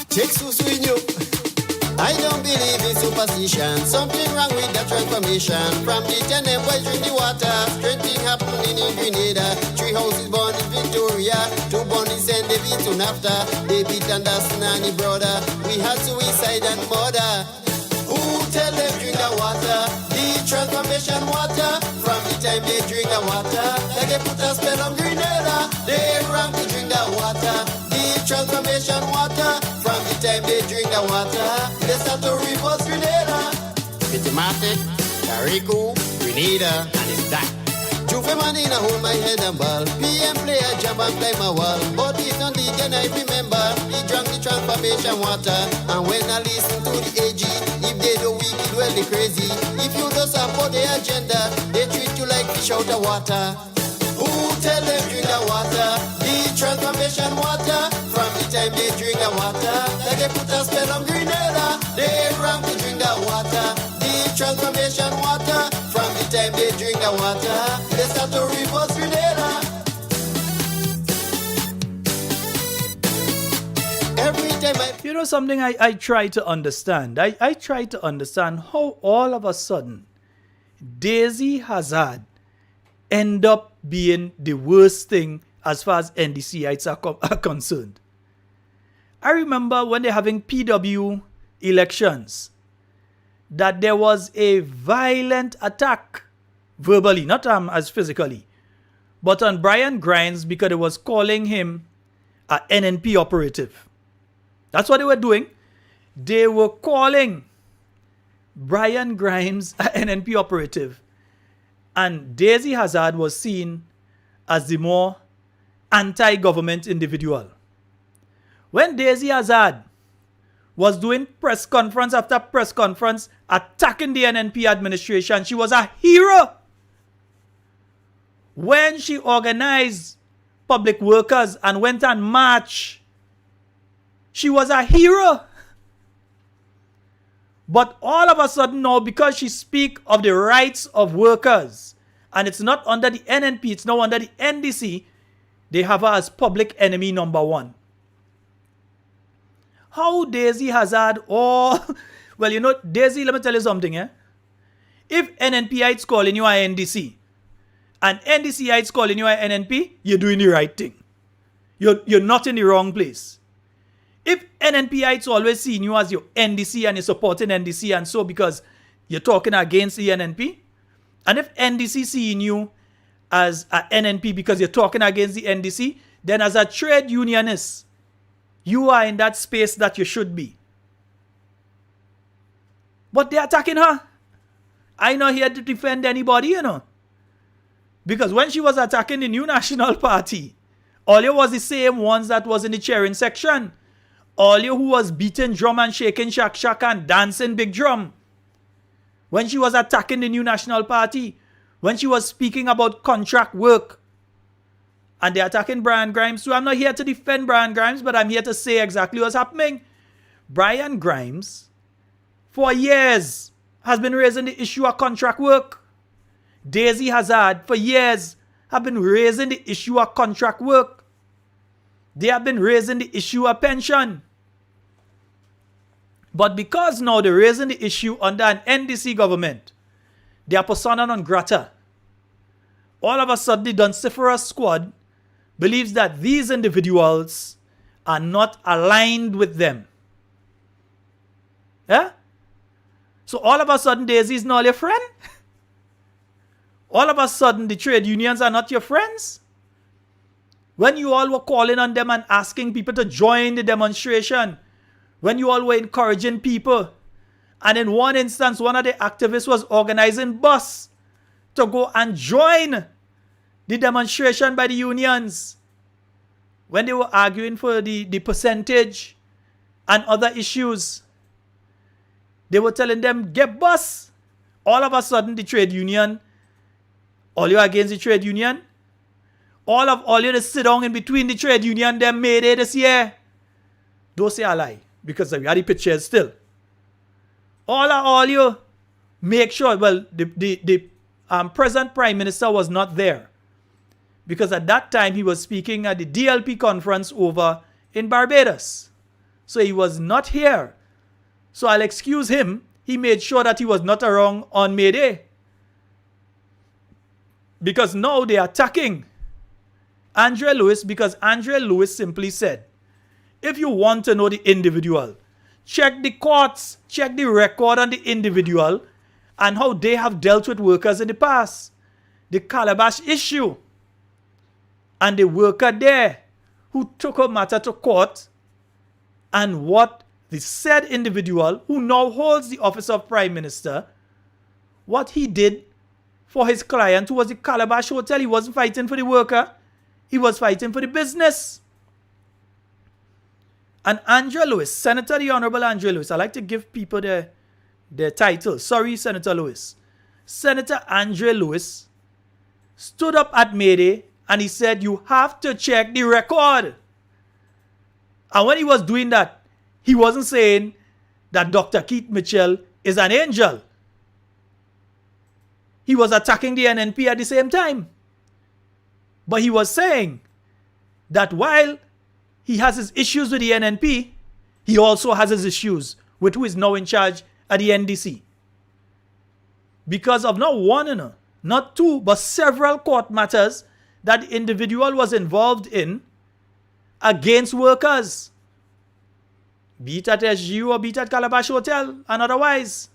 Take Susu in you. I don't believe in superstition. Something wrong with that transformation. From the 10 boys drink the water. Strange thing happening in Grenada. 3 houses born in Victoria. 2 born in St. David soon after. David Anderson and his brother. We had suicide and murder. Who tell them drink the water? The transformation water. From the time they drink the water, like they put a spell on Grenada. They wrong to drink the water. The transformation water. From the time they drink the water, they start to reverse Grenada. Pretty Matic, Carico, Grenada, and it's that. Juve man in a hold my head and ball. PM player jump and climb a wall. But it's on the then I remember. He drank the transformation water. And when I listen to the AG, if they do wicked, well they crazy. If you don't support the agenda, they treat you like fish out of water. Who tell them drink the water? The transformation water. From the time they drink the water, like they put a spell on Grenada. They wrong to drink the water. The transformation water. From the time they drink the water, they start to reverse Grenada. Every time You know something I try to understand? I try to understand how all of a sudden Daisy Hazard end up being the worst thing as far as NDCites are concerned. I remember when they're having PW elections that there was a violent attack, verbally, not as physically, but on Brian Grimes because it was calling him an NNP operative. That's what they were doing. They were calling Brian Grimes an NNP operative. And Daisy Hazard was seen as the more anti-government individual. When Daisy Hazard was doing press conference after press conference attacking the NNP administration, she was a hero. When she organized public workers and went on march, she was a hero. But all of a sudden now, because she speaks of the rights of workers, and it's not under the NNP, it's now under the NDC, they have her as public enemy number one. How Daisy Hazard well, you know, Daisy, let me tell you something, eh? If NNPites calling you an NDC, and NDCites calling you an NNP, you're doing the right thing. You're not in the wrong place. If NNPites always seeing you as your NDC and you're supporting NDC and so because you're talking against the NNP, and if NDC seeing you as a NNP because you're talking against the NDC, then as a trade unionist, you are in that space that you should be. But they're attacking her. I'm not here to defend anybody, you know. Because when she was attacking the New National Party, all you was the same ones that was in the cheering section. All you who was beating drum and shaking shak shak and dancing big drum. When she was attacking the New National Party, when she was speaking about contract work, and they're attacking Brian Grimes. So I'm not here to defend Brian Grimes, but I'm here to say exactly what's happening. Brian Grimes, for years, has been raising the issue of contract work. Daisy Hazard, for years, have been raising the issue of contract work. They have been raising the issue of pension. But because now they're raising the issue under an NDC government, they are persona non grata. All of a sudden, the Dunciferous squad believes that these individuals are not aligned with them. Yeah? So all of a sudden, Daisy is not your friend? All of a sudden, the trade unions are not your friends? When you all were calling on them and asking people to join the demonstration, when you all were encouraging people, and in one instance, one of the activists was organizing bus to go and join the demonstration by the unions, when they were arguing for the percentage and other issues, they were telling them, get bus. All of a sudden, the trade union, all you against the trade union, all you to sit down in between the trade union, them made it this year. Don't say a lie, because we had the pictures still. All you make sure, well, the present Prime Minister was not there. Because at that time, he was speaking at the DLP conference over in Barbados. So he was not here. So I'll excuse him. He made sure that he was not around on May Day. Because now they are attacking Andre Lewis, because Andre Lewis simply said, if you want to know the individual, check the courts, check the record on the individual and how they have dealt with workers in the past. The Calabash issue. And the worker there who took a matter to court, and what the said individual who now holds the office of Prime Minister what he did for his client, who was the Calabash Hotel. He wasn't fighting for the worker. He was fighting for the business. And Andrea Lewis, Senator the Honorable Andrea Lewis, I like to give people their titles. Sorry, Senator Lewis. Senator Andrea Lewis stood up at May Day and he said, you have to check the record. And when he was doing that, he wasn't saying that Dr. Keith Mitchell is an angel. He was attacking the NNP at the same time. But he was saying that while he has his issues with the NNP, he also has his issues with who is now in charge at the NDC. Because of not one, not two, but several court matters that the individual was involved in against workers. Be it at SGU or be it at Calabash Hotel and otherwise.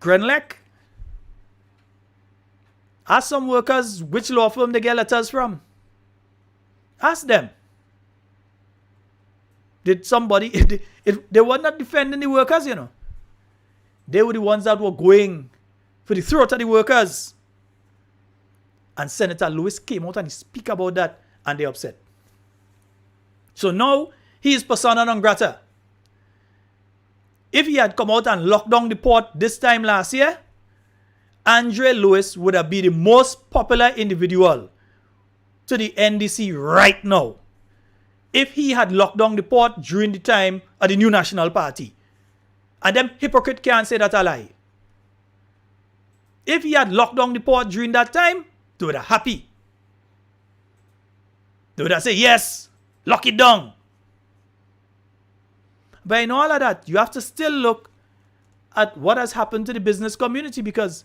Grenlec. Ask some workers which law firm they get letters from. Ask them. Did somebody, they were not defending the workers, They were the ones that were going for the throat of the workers. And Senator Lewis came out and he speak about that and they upset. So now he is persona non grata. If he had come out and locked down the port this time last year, Andrea Lewis would have been the most popular individual to the NDC right now. If he had locked down the port during the time of the New National Party. And them hypocrite can't say that a lie. If he had locked down the port during that time, they would have happy. They would have said, yes, lock it down. But in all of that, you have to still look at what has happened to the business community, because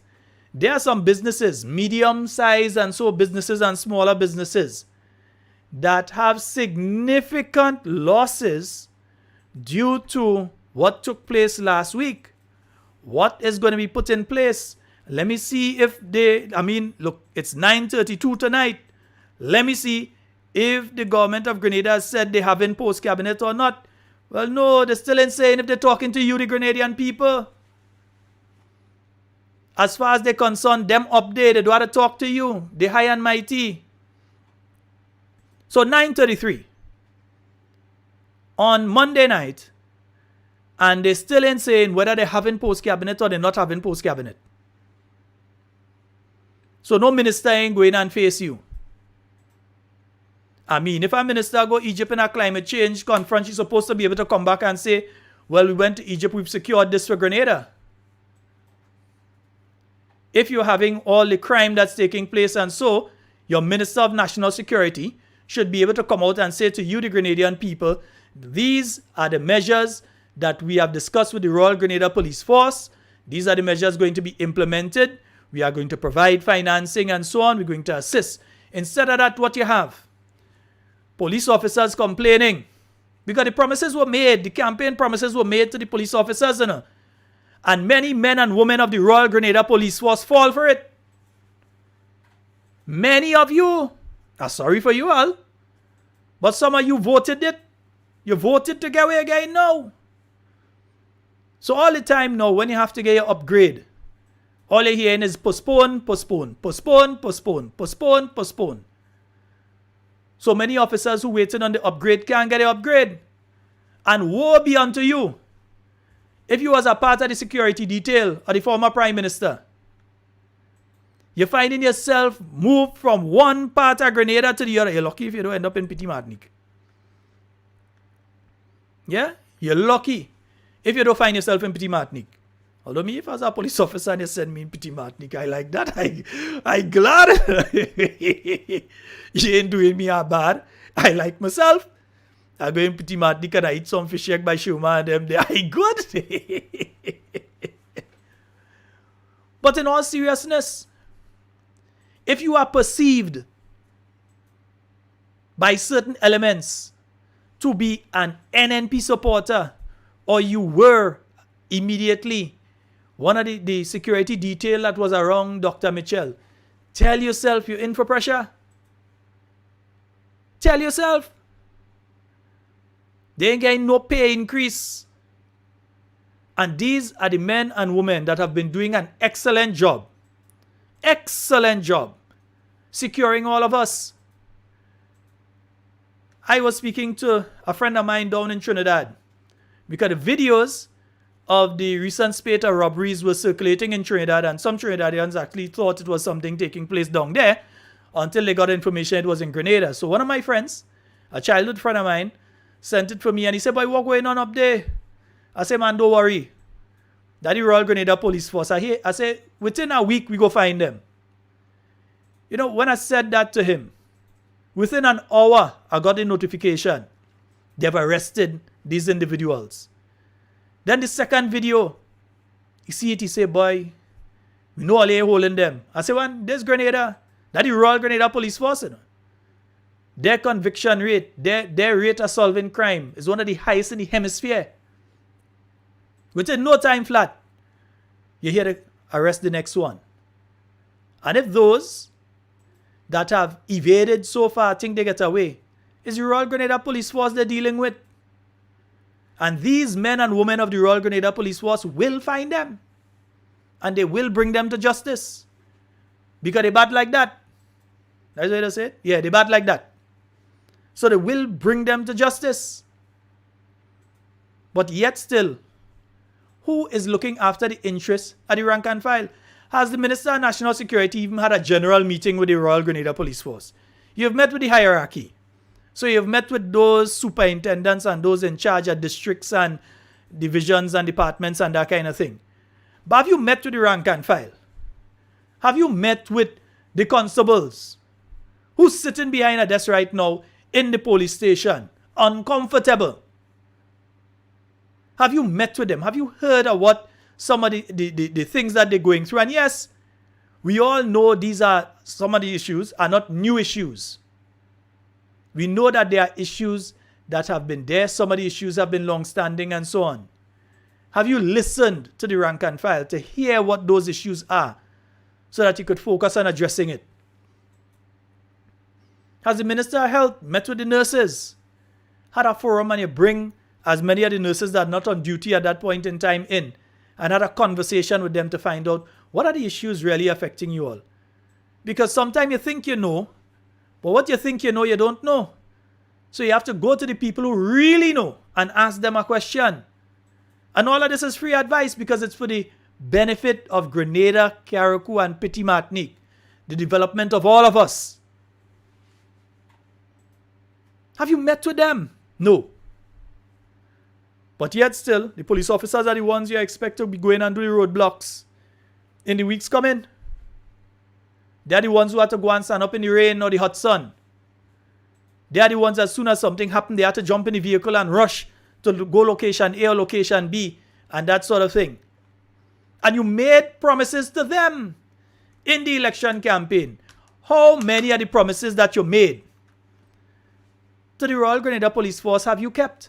there are some businesses, medium size and so businesses and smaller businesses, that have significant losses due to what took place last week. What is going to be put in place? Let me see if look, it's 9:32 tonight. Let me see if the government of Grenada has said they have in post cabinet or not. Well, no, they're still insane if they're talking to you, the Grenadian people. As far as they're concerned, them updated, they want to talk to you, the high and mighty. So 9:33 on Monday night, and they're still insane whether they're having post cabinet or they're not having post cabinet. So no minister ain't going and face you. If a minister go Egypt in a climate change conference, she's supposed to be able to come back and say, well, we went to Egypt, we've secured this for Grenada. If you're having all the crime that's taking place and so, your Minister of National Security should be able to come out and say to you, the Grenadian people, these are the measures that we have discussed with the Royal Grenada Police Force. These are the measures going to be implemented. We are going to provide financing and so on. We're going to assist. Instead of that, what you have? Police officers complaining. Because the promises were made. The campaign promises were made to the police officers. And many men and women of the Royal Grenada Police Force fall for it. Many of you are sorry for you all. But some of you voted it. You voted to get away again now. So all the time now, when you have to get your upgrade, all you're hearing is postpone, postpone, postpone, postpone, postpone, postpone. So many officers who waiting on the upgrade can't get the upgrade. And woe be unto you if you was a part of the security detail of the former Prime Minister. You're finding yourself moved from one part of Grenada to the other. You're lucky if you don't end up in Petit Martinique. Yeah? You're lucky if you don't find yourself in Petit Martinique. Although me, if I was a police officer and you send me in Petit Martinique, I like that. I glad. You ain't doing me a bad. I like myself. I go in Petit Martinique and I eat some fish egg by Shuma and them. They are good. But in all seriousness, if you are perceived by certain elements to be an NNP supporter, or you were immediately one of the security detail that was around Dr. Mitchell, tell yourself you're in for pressure. Tell yourself. They ain't getting no pay increase. And these are the men and women that have been doing an excellent job securing all of us. I was speaking to a friend of mine down in Trinidad because the videos of the recent spate of robberies were circulating in Trinidad, and some Trinidadians actually thought it was something taking place down there until they got information it was in Grenada. So one of my friends, a childhood friend of mine, sent it for me and he said, boy, what going on up there? I said, man, don't worry. That the Royal Grenada Police Force. I said, within a week we go find them. You know, when I said that to him, within an hour I got a notification. They've arrested these individuals. Then the second video, you see it, he say, boy, we know all they holding them. I say, man, this Grenada, that the Royal Grenada Police Force, you know, their conviction rate, their rate of solving crime is one of the highest in the hemisphere. Within no time flat, you hear the arrest the next one. And if those that have evaded so far think they get away, it's the Royal Grenada Police Force they're dealing with. And these men and women of the Royal Grenada Police Force will find them. And they will bring them to justice. Because they bat like that. That's what I said? Yeah, they bat like that. So they will bring them to justice. But yet still, who is looking after the interests of the rank and file? Has the Minister of National Security even had a general meeting with the Royal Grenada Police Force? You've met with the hierarchy. So you've met with those superintendents and those in charge of districts and divisions and departments and that kind of thing. But have you met with the rank and file? Have you met with the constables who's sitting behind a desk right now in the police station, uncomfortable? Have you met with them? Have you heard of what some of the things that they're going through? And yes, we all know some of the issues are not new issues. We know that there are issues that have been there. Some of the issues have been long-standing and so on. Have you listened to the rank and file to hear what those issues are so that you could focus on addressing it? Has the Minister of Health met with the nurses? Had a forum and you bring as many of the nurses that are not on duty at that point in time in and had a conversation with them to find out what are the issues really affecting you all? Because sometimes you think you know, but what you think you know, you don't know. So you have to go to the people who really know and ask them a question. And all of this is free advice because it's for the benefit of Grenada, Carriacou, and Petit Martinique. The development of all of us. Have you met with them? No. But yet still, the police officers are the ones you expect to be going and do the roadblocks in the weeks coming. They are the ones who have to go and stand up in the rain or the hot sun. They are the ones as soon as something happens, they have to jump in the vehicle and rush to go location A or location B and that sort of thing. And you made promises to them in the election campaign. How many of the promises that you made to the Royal Grenada Police Force have you kept?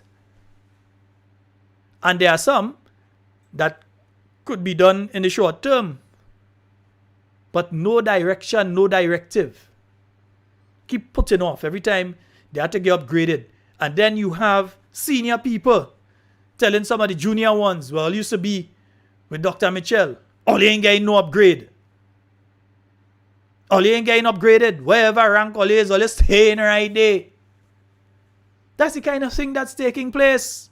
And there are some that could be done in the short term. But no direction, no directive. Keep putting off. Every time they have to get upgraded. And then you have senior people telling some of the junior ones, well, it used to be with Dr. Mitchell. All you ain't getting no upgrade. All you ain't getting upgraded. Wherever rank all is staying right there. That's the kind of thing that's taking place.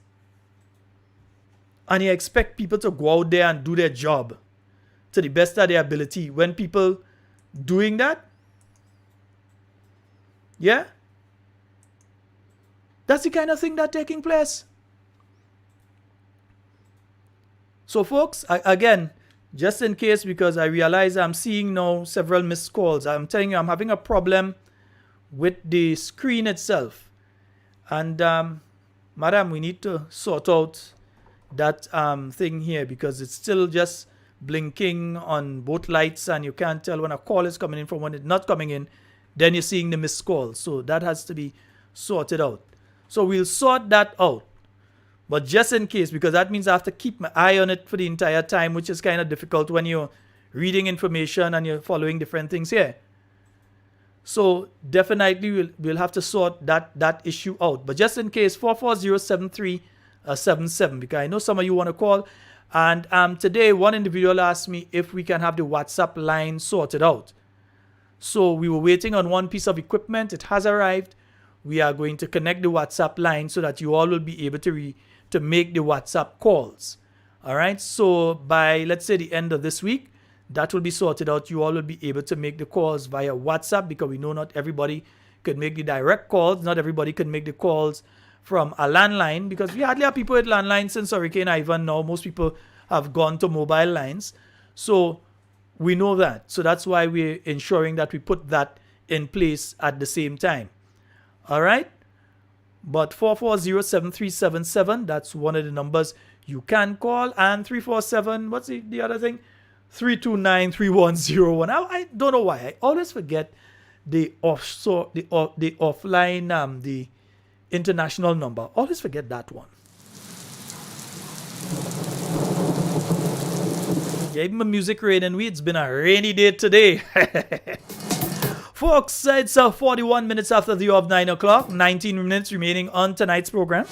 And you expect people to go out there and do their job to the best of their ability. When people doing that, yeah, that's the kind of thing that's taking place. So folks, again, just in case, because I realize I'm seeing now several missed calls. I'm telling you, I'm having a problem with the screen itself. And madam, we need to sort out that thing here because it's still just blinking on both lights and you can't tell when a call is coming in from when it's not coming in. Then you're seeing the missed call. So that has to be sorted out. So we'll sort that out. But just in case, because that means I have to keep my eye on it for the entire time, which is kind of difficult when you're reading information and you're following different things here. So definitely we'll have to sort that issue out. But just in case, 440-7377, because I know some of you want to call. And today, one individual asked me if we can have the WhatsApp line sorted out. So we were waiting on one piece of equipment. It has arrived. We are going to connect the WhatsApp line so that you all will be able to make the WhatsApp calls. All right. So by, let's say, the end of this week, that will be sorted out. You all will be able to make the calls via WhatsApp, because we know not everybody could make the direct calls. Not everybody can make the calls from a landline, because we hardly have people with landlines since Hurricane Ivan now. Most people have gone to mobile lines. So we know that. So that's why we're ensuring that we put that in place at the same time. All right. But 440-7377, that's one of the numbers you can call. And 347, what's the other thing? 329-3101. I don't know why. I always forget the offline, the international number. Always forget that one. Yeah, even my music raining. It's been a rainy day today. Folks, it's 41 minutes after the hour of 9 o'clock. 19 minutes remaining on tonight's program.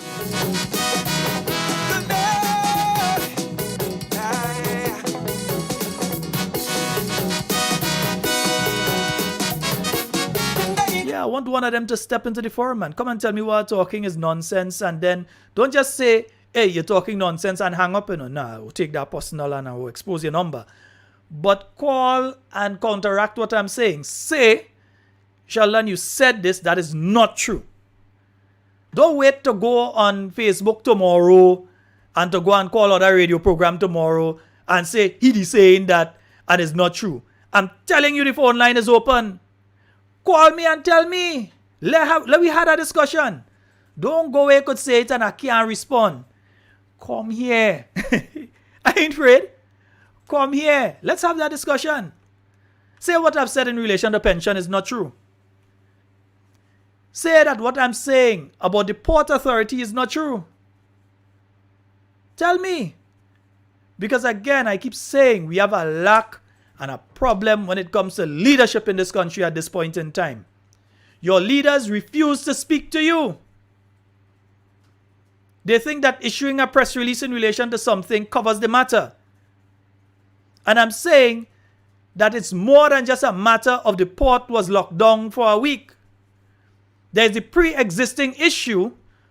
I want one of them to step into the forum and come and tell me what talking is nonsense, and then don't just say, hey, you're talking nonsense, and hang up. Nah, we'll take that personal and I will expose your number. But call and counteract what I'm saying. Say, Sheldon, you said this, that is not true. Don't wait to go on Facebook tomorrow and to go and call other radio program tomorrow and say, he's saying that and it's not true. I'm telling you, the phone line is open. Call me and tell me. Let we have a discussion. Don't go away, could say it and I can't respond. Come here. I ain't afraid. Come here. Let's have that discussion. Say what I've said in relation to pension is not true. Say that what I'm saying about the Port Authority is not true. Tell me. Because again, I keep saying we have a lack and a problem when it comes to leadership in this country at this point in time. Your leaders refuse to speak to you. They think that issuing a press release in relation to something covers the matter. And I'm saying that it's more than just a matter of the port was locked down for a week. There's the pre-existing issue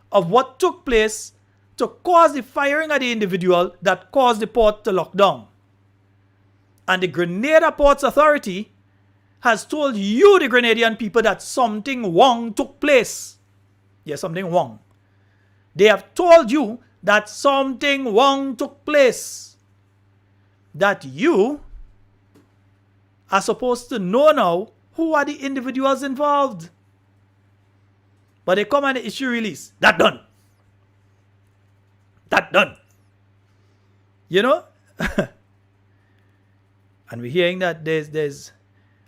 of what took place to cause the firing of the individual that caused the port to lock down. And the Grenada Ports Authority has told you, the Grenadian people, that something wrong took place. Yes, something wrong. They have told you that something wrong took place. That you are supposed to know now who are the individuals involved. But they come and they issue release. That done. That done. You know? And we're hearing that there's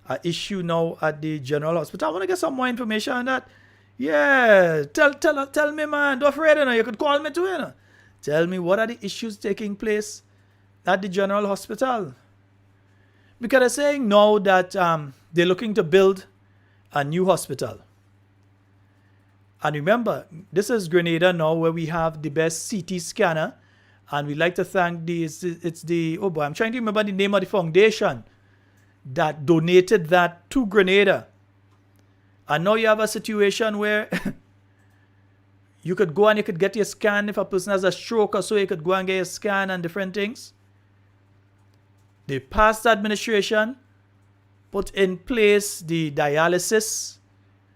an issue now at the General Hospital. I want to get some more information on that. Yeah, tell me, man. Don't afraid, you could call me too, Tell me, what are the issues taking place at the General Hospital? Because they're saying now that they're looking to build a new hospital. And remember, this is Grenada now, where we have the best CT scanner. And we'd like to thank I'm trying to remember the name of the foundation that donated that to Grenada. And now you have a situation where you could go and you could get your scan. If a person has a stroke or so, you could go and get a scan and different things. The past administration put in place the dialysis.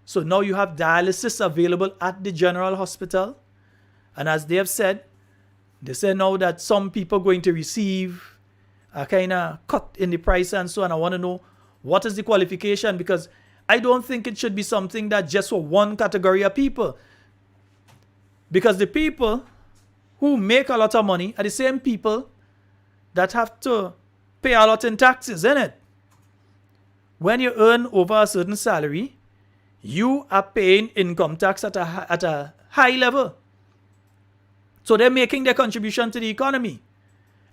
So now you have dialysis available at the General Hospital. And as they have said, they say now that some people are going to receive a kind of cut in the price and so on. I want to know, what is the qualification? Because I don't think it should be something that just for one category of people. Because the people who make a lot of money are the same people that have to pay a lot in taxes, isn't it? When you earn over a certain salary, you are paying income tax at a high level. So they're making their contribution to the economy.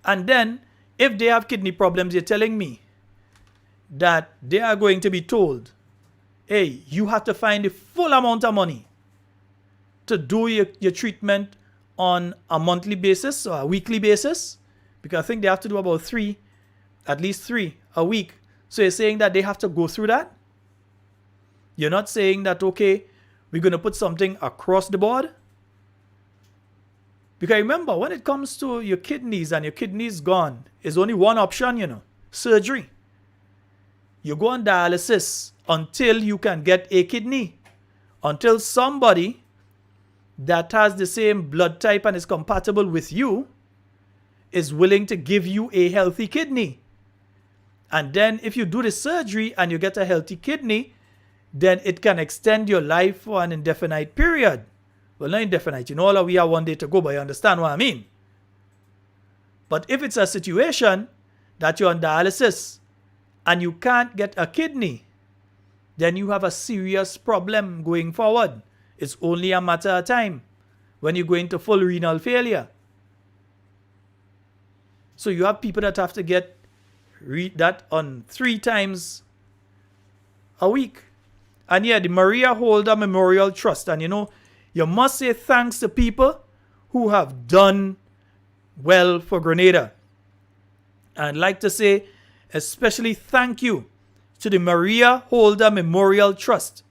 And then, if they have kidney problems, you're telling me that they are going to be told, hey, you have to find the full amount of money to do your treatment on a monthly basis or a weekly basis, because I think they have to do about 3, at least 3 a week. So you're saying that they have to go through that? You're not saying that, okay, we're going to put something across the board? Because remember, when it comes to your kidneys and your kidneys gone, there's only one option, surgery. You go on dialysis until you can get a kidney. Until somebody that has the same blood type and is compatible with you is willing to give you a healthy kidney. And then if you do the surgery and you get a healthy kidney, then it can extend your life for an indefinite period. Well, not indefinite. All we have one day to go, but you understand what I mean. But if it's a situation that you're on dialysis and you can't get a kidney, then you have a serious problem going forward. It's only a matter of time when you go into full renal failure. So you have people that have to get that on 3 times a week. And yeah, the Maria Holder Memorial Trust. And you must say thanks to people who have done well for Grenada. And I'd like to say especially thank you to the Maria Holder Memorial Trust.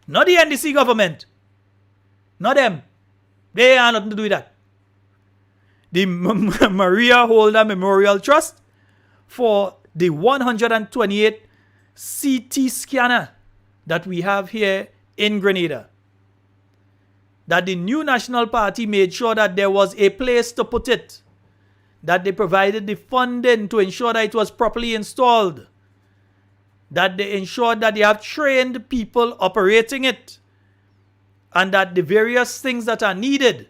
Not the NDC government. Not them. They have nothing to do with that. The Maria Holder Memorial Trust for the 128 CT scanner that we have here in Grenada. That the new National Party made sure that there was a place to put it. That they provided the funding to ensure that it was properly installed. That they ensured that they have trained people operating it. And that the various things that are needed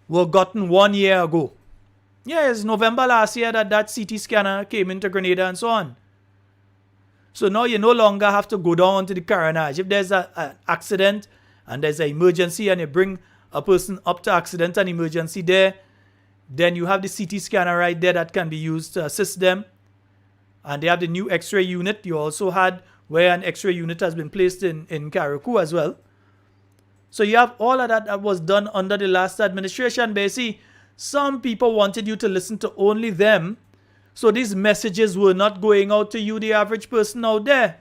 were gotten 1 year ago. Yes, November last year that CT scanner came into Grenada and so on. So now you no longer have to go down to the coronage. If there's an accident and there's an emergency and you bring a person up to accident and emergency there, then you have the CT scanner right there that can be used to assist them. And they have the new X-ray unit. You also had where an X-ray unit has been placed in Carriacou as well. So you have all of that was done under the last administration. But you see, some people wanted you to listen to only them. So these messages were not going out to you, the average person out there.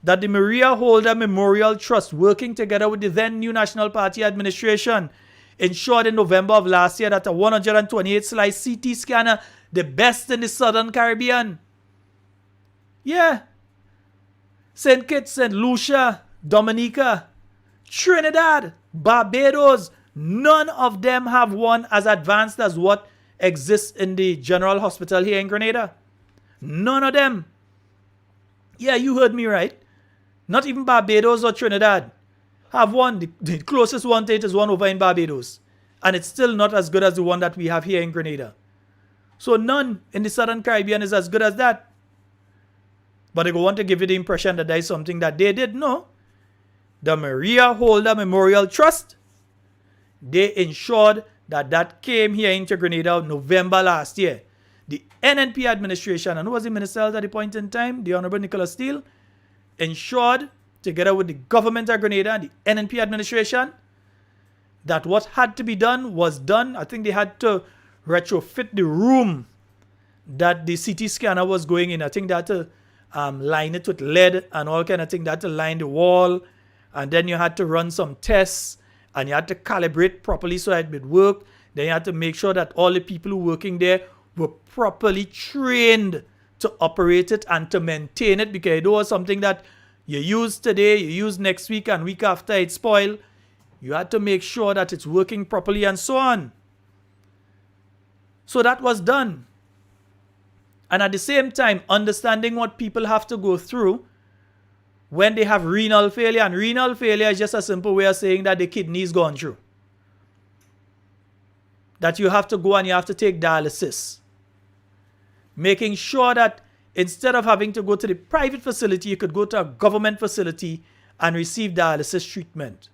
That the Maria Holder Memorial Trust, working together with the then new National Party administration, ensured in November of last year that a 128 slice CT scanner, the best in the Southern Caribbean. Yeah. St. Kitts, St. Lucia, Dominica, Trinidad, Barbados, none of them have one as advanced as what exists in the General Hospital here in Grenada. None of them. Yeah, you heard me right. Not even Barbados or Trinidad have one. The closest one to it is one over in Barbados. And it's still not as good as the one that we have here in Grenada. So none in the Southern Caribbean is as good as that. But they go want to give you the impression that there is something that they did. No. The Maria Holder Memorial Trust, they ensured that came here into Grenada November last year. The NNP administration, and who was the minister at the point in time? The Honorable Nicholas Steele, ensured, together with the government of Grenada and the NNP administration, that what had to be done was done. I think they had to retrofit the room that the CT scanner was going in. I think they had to line it with lead and all kind of thing. They had to line the wall. And then you had to run some tests. And you had to calibrate properly so that it would work. Then you had to make sure that all the people who were working there were properly trained to operate it and to maintain it. Because it was something that you use today, you use next week, and week after it spoiled. You had to make sure that it's working properly and so on. So that was done. And at the same time, understanding what people have to go through when they have renal failure. And renal failure is just a simple way of saying that the kidney is gone through. That you have to go and you have to take dialysis. Making sure that instead of having to go to the private facility, you could go to a government facility and receive dialysis treatment.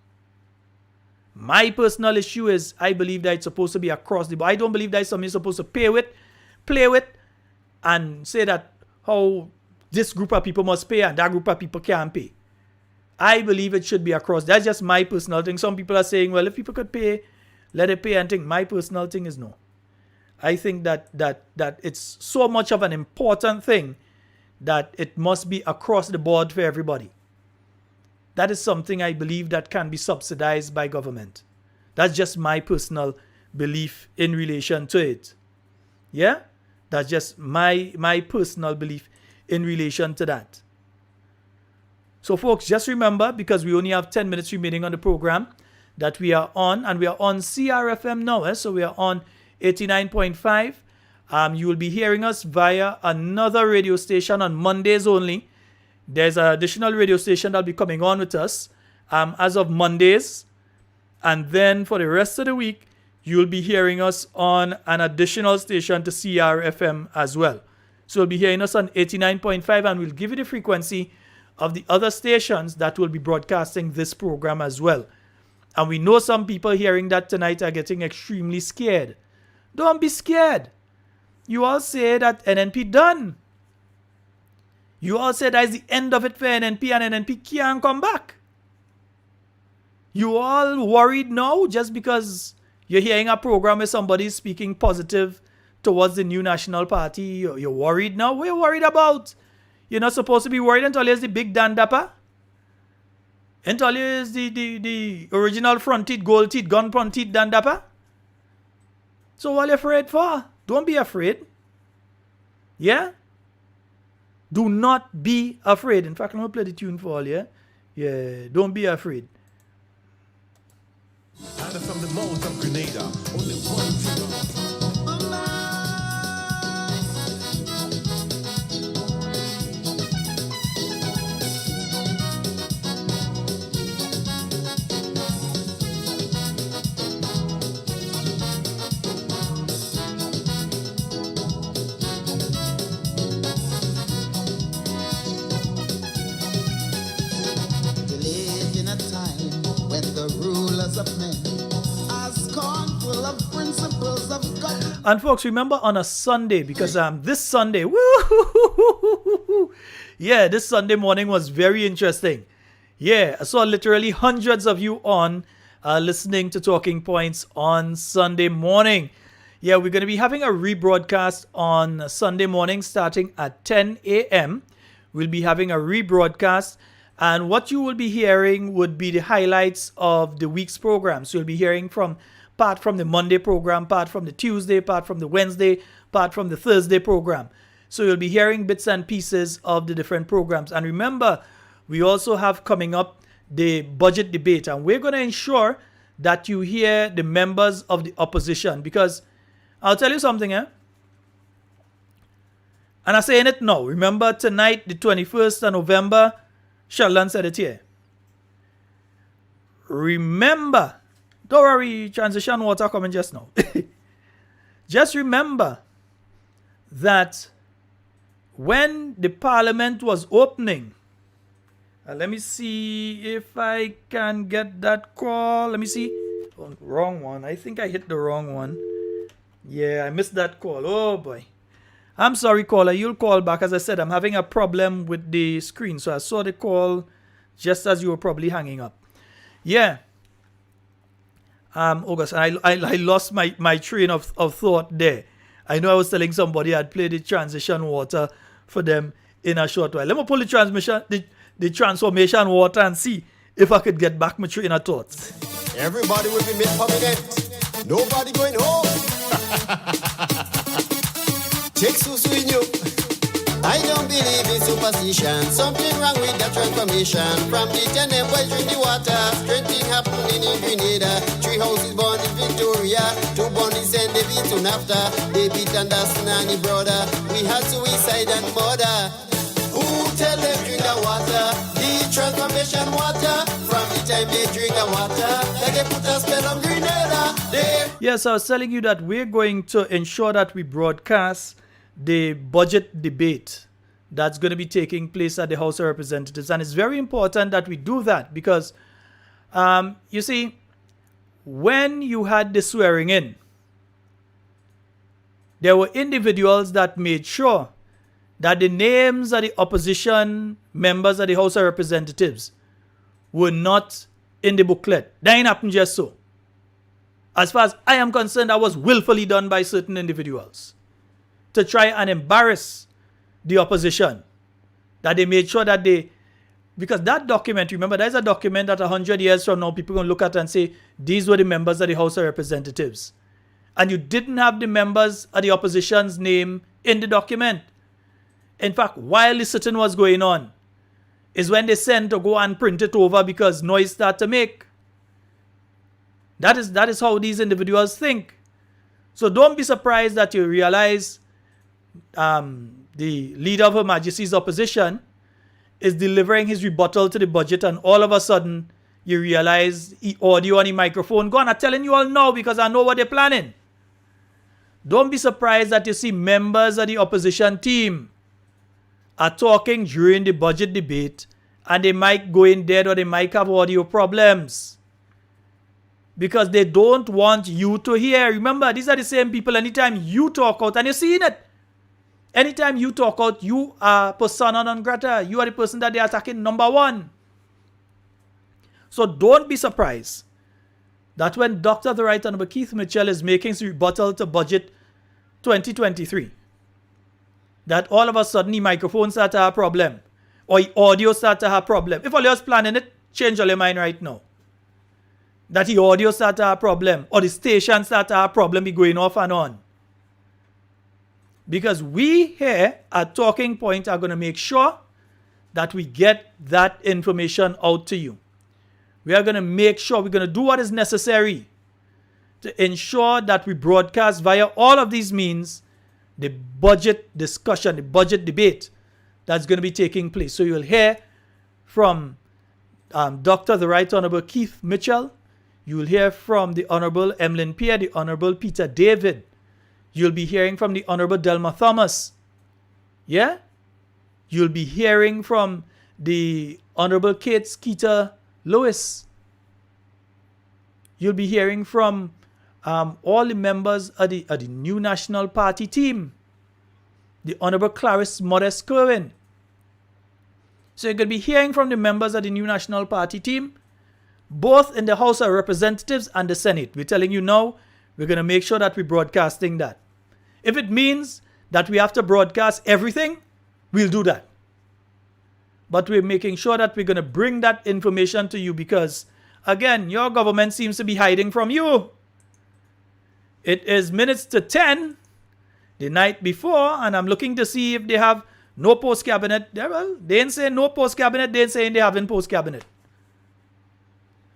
My personal issue is I believe that it's supposed to be across the board. I don't believe that it's something you're supposed to play with, and say that how this group of people must pay and that group of people can't pay. I believe it should be across. That's just my personal thing. Some people are saying, well, if people could pay, let it pay and think. My personal thing is no. I think that it's so much of an important thing that it must be across the board for everybody. That is something I believe that can be subsidized by government. That's just my personal belief in relation to it. Yeah? That's just my personal belief in relation to that. So folks, just remember, because we only have 10 minutes remaining on the program, that we are on, and we are on CRFM now. So we are on 89.5. You will be hearing us via another radio station on Mondays only. There's an additional radio station that'll be coming on with us as of Mondays. And then for the rest of the week, you'll be hearing us on an additional station to CRFM as well. So you'll be hearing us on 89.5, and we'll give you the frequency of the other stations that will be broadcasting this program as well. And we know some people hearing that tonight are getting extremely scared. Don't be scared. You all say that NNP done. You all say that is the end of it for NNP, and NNP can't come back. You all worried now just because you're hearing a program where somebody is speaking positive towards the new National Party. You're worried now? What are you worried about? You're not supposed to be worried until there's the big dandapper. Until there's the original front teeth, gold teeth, gun front teeth dandapper. So what are you afraid for? Don't be afraid. Yeah? Do not be afraid. In fact, I'm going to play the tune for all, yeah? Yeah, don't be afraid. And from the mouth of Grenada, only one thing. And folks, remember on a Sunday, because this Sunday, woo, yeah, this Sunday morning was very interesting. Yeah, I saw literally hundreds of you on listening to Talking Points on Sunday morning. Yeah, we're going to be having a rebroadcast on Sunday morning starting at 10 a.m. We'll be having a rebroadcast, and what you will be hearing would be the highlights of the week's program. So you'll be hearing part from the Monday program, part from the Tuesday, part from the Wednesday, part from the Thursday program. So you'll be hearing bits and pieces of the different programs. And remember, we also have coming up the budget debate, and we're going to ensure that you hear the members of the opposition, because I'll tell you something, and I'm saying it now. Remember tonight, the 21st of November, Sheldon said it here. Remember, don't worry, transition water coming just now. Just remember that when the parliament was opening, let me see if I can get that call. Let me see. Oh, wrong one. I think I hit the wrong one. Yeah, I missed that call. Oh boy. I'm sorry, caller. You'll call back. As I said, I'm having a problem with the screen. So I saw the call just as you were probably hanging up. Yeah. August, I lost my train of thought there. I know I was telling somebody I'd play the transition water for them in a short while. Let me pull the transformation water and see if I could get back my train of thoughts. Everybody will be made permanent. Nobody going home. Take Susu in you. I don't believe in superstition. Something wrong with that transformation. From the 10 boys drink the water. Strange thing happening in Grenada. 3 houses born in Victoria. 2 born in St. David to NAFTA. David Anderson and his brother. We had suicide and murder. Who tell them drink the water? The transformation water. From the time they drink the water, like they put a spell on Grenada. Yes, I was telling you that we're going to ensure that we broadcast the budget debate that's going to be taking place at the House of Representatives. And it's very important that we do that because, you see, when you had the swearing in, there were individuals that made sure that the names of the opposition members of the House of Representatives were not in the booklet. That ain't happened just so. As far as I am concerned, that was willfully done by certain individuals to try and embarrass the opposition. That they made sure that because that document, remember, there's a document that 100 years from now, people are going to look at and say, these were the members of the House of Representatives. And you didn't have the members of the opposition's name in the document. In fact, while the sitting was going on, is when they sent to go and print it over because noise started to make. That is how these individuals think. So don't be surprised that you realize the leader of Her Majesty's opposition is delivering his rebuttal to the budget, and all of a sudden you realize the audio on the microphone gone. I'm telling you all now because I know what they're planning. Don't be surprised that you see members of the opposition team are talking during the budget debate and they might go in dead or they might have audio problems because they don't want you to hear. Remember, these are the same people. Anytime you talk out, and you're seeing it, anytime you talk out, you are persona non grata. You are the person that they're attacking, number one. So don't be surprised that when Dr. the Right Honorable Keith Mitchell is making his rebuttal to budget 2023, that all of a sudden the microphone start to have a problem or the audio start to have a problem. If all you're planning it, change all your mind right now. That the audio start to have a problem or the station start to have a problem, be going off and on. Because we here at Talking Point are going to make sure that we get that information out to you. We are going to make sure, we're going to do what is necessary to ensure that we broadcast via all of these means the budget discussion, the budget debate that's going to be taking place. So you'll hear from Dr. the Right Honorable Keith Mitchell. You will hear from the Honorable Emlyn Pierre, the Honorable Peter David. You'll be hearing from the Honorable Delma Thomas. Yeah? You'll be hearing from the Honorable Kate Skeeter Lewis. You'll be hearing from all the members of the new National Party team. The Honorable Clarice Modest Kerwin. So you're going to be hearing from the members of the new National Party team, both in the House of Representatives and the Senate. We're telling you now, we're going to make sure that we're broadcasting that. If it means that we have to broadcast everything, we'll do that. But we're making sure that we're going to bring that information to you because, again, your government seems to be hiding from you. It is minutes to 10 the night before, and I'm looking to see if they have no post-cabinet. Well, they didn't say no post-cabinet, they're saying they haven't post-cabinet.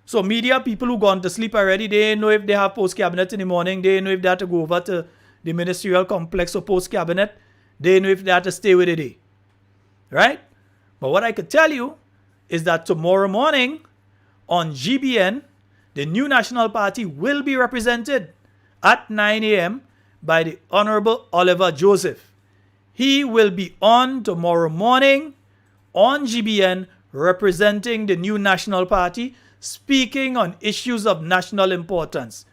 So media, people who gone to sleep already, they didn't know if they have post-cabinet in the morning. They didn't know if they had to go over to the ministerial complex or post-cabinet. They didn't know if they had to stay with the day. Right? But what I could tell you is that tomorrow morning on GBN, the new National Party will be represented at 9 a.m. by the Honorable Oliver Joseph. He will be on tomorrow morning on GBN representing the new National Party, speaking on issues of national importance.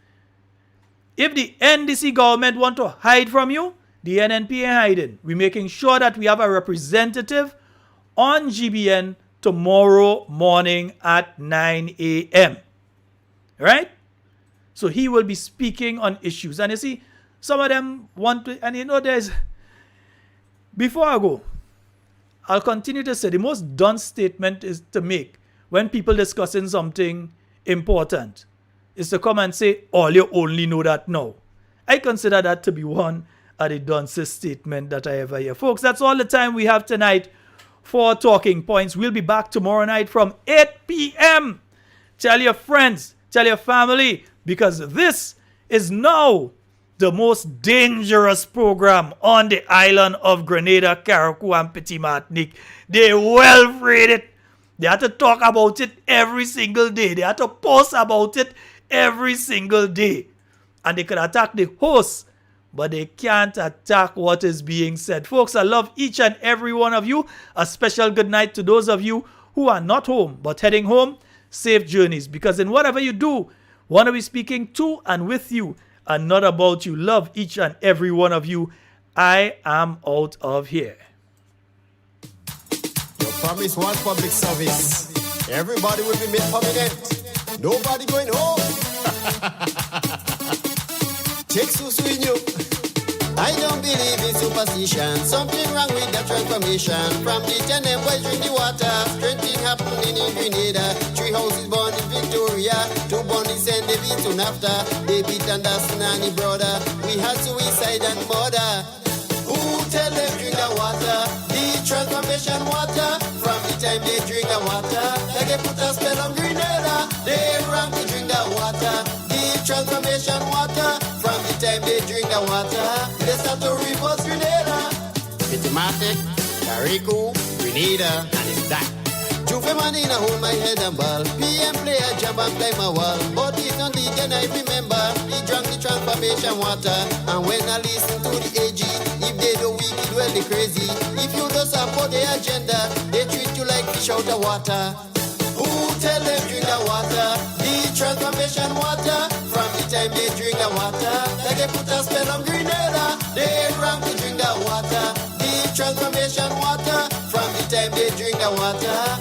If the NDC government want to hide from you, the NNP ain't hiding. We're making sure that we have a representative on GBN tomorrow morning at 9 a.m. Right? So he will be speaking on issues. And you see, some of them want to, and you know, before I go, I'll continue to say the most dunce statement is to make when people discussing something important is to come and say, all you only know that now. I consider that to be one of the duncest statement that I ever hear. Folks, that's all the time we have tonight for Talking Points. We'll be back tomorrow night from 8 p.m. Tell your friends, tell your family, because this is now the most dangerous program on the island of Grenada, Carriacou, and Petit Martinique. They well afraid it. They have to talk about it every single day. They have to post about it every single day. And they can attack the host, but they can't attack what is being said. Folks, I love each and every one of you. A special good night to those of you who are not home, but heading home. Safe journeys. Because in whatever you do, want to be speaking to and with you and not about you. Love each and every one of you. I am out of here. Your promise was public service. Everybody will be made permanent. Nobody going home. Check Susuinyo. I don't believe in superstition. Something wrong with the transformation. From the 10 boys drink the water. Strengthening happening in Grenada. 3 houses born in Victoria. 2 born in St. David soon after. David Anderson and his brother. We had suicide and murder. Who tell them drink the water? The transformation water. From the time they drink the water, they get put a spell on Grenada. They run to drink the water. The transformation water. From the time they drink the water, they start to reverse Grenada. Pitimatic, Carico, Grenada, and it's that. Juve Manina hold my head and ball. PM player jump and climb my wall. But it's not the then I remember. He drank the transformation water. And when I listen to the AG, if they do wicked, well they crazy. If you don't support the agenda, they treat you like fish out of water. Who tell them drink the water? The transformation water. From the time they drink the water, they get put a spell on Grenada. They run to drink the water. The transformation water. From the time they drink the water.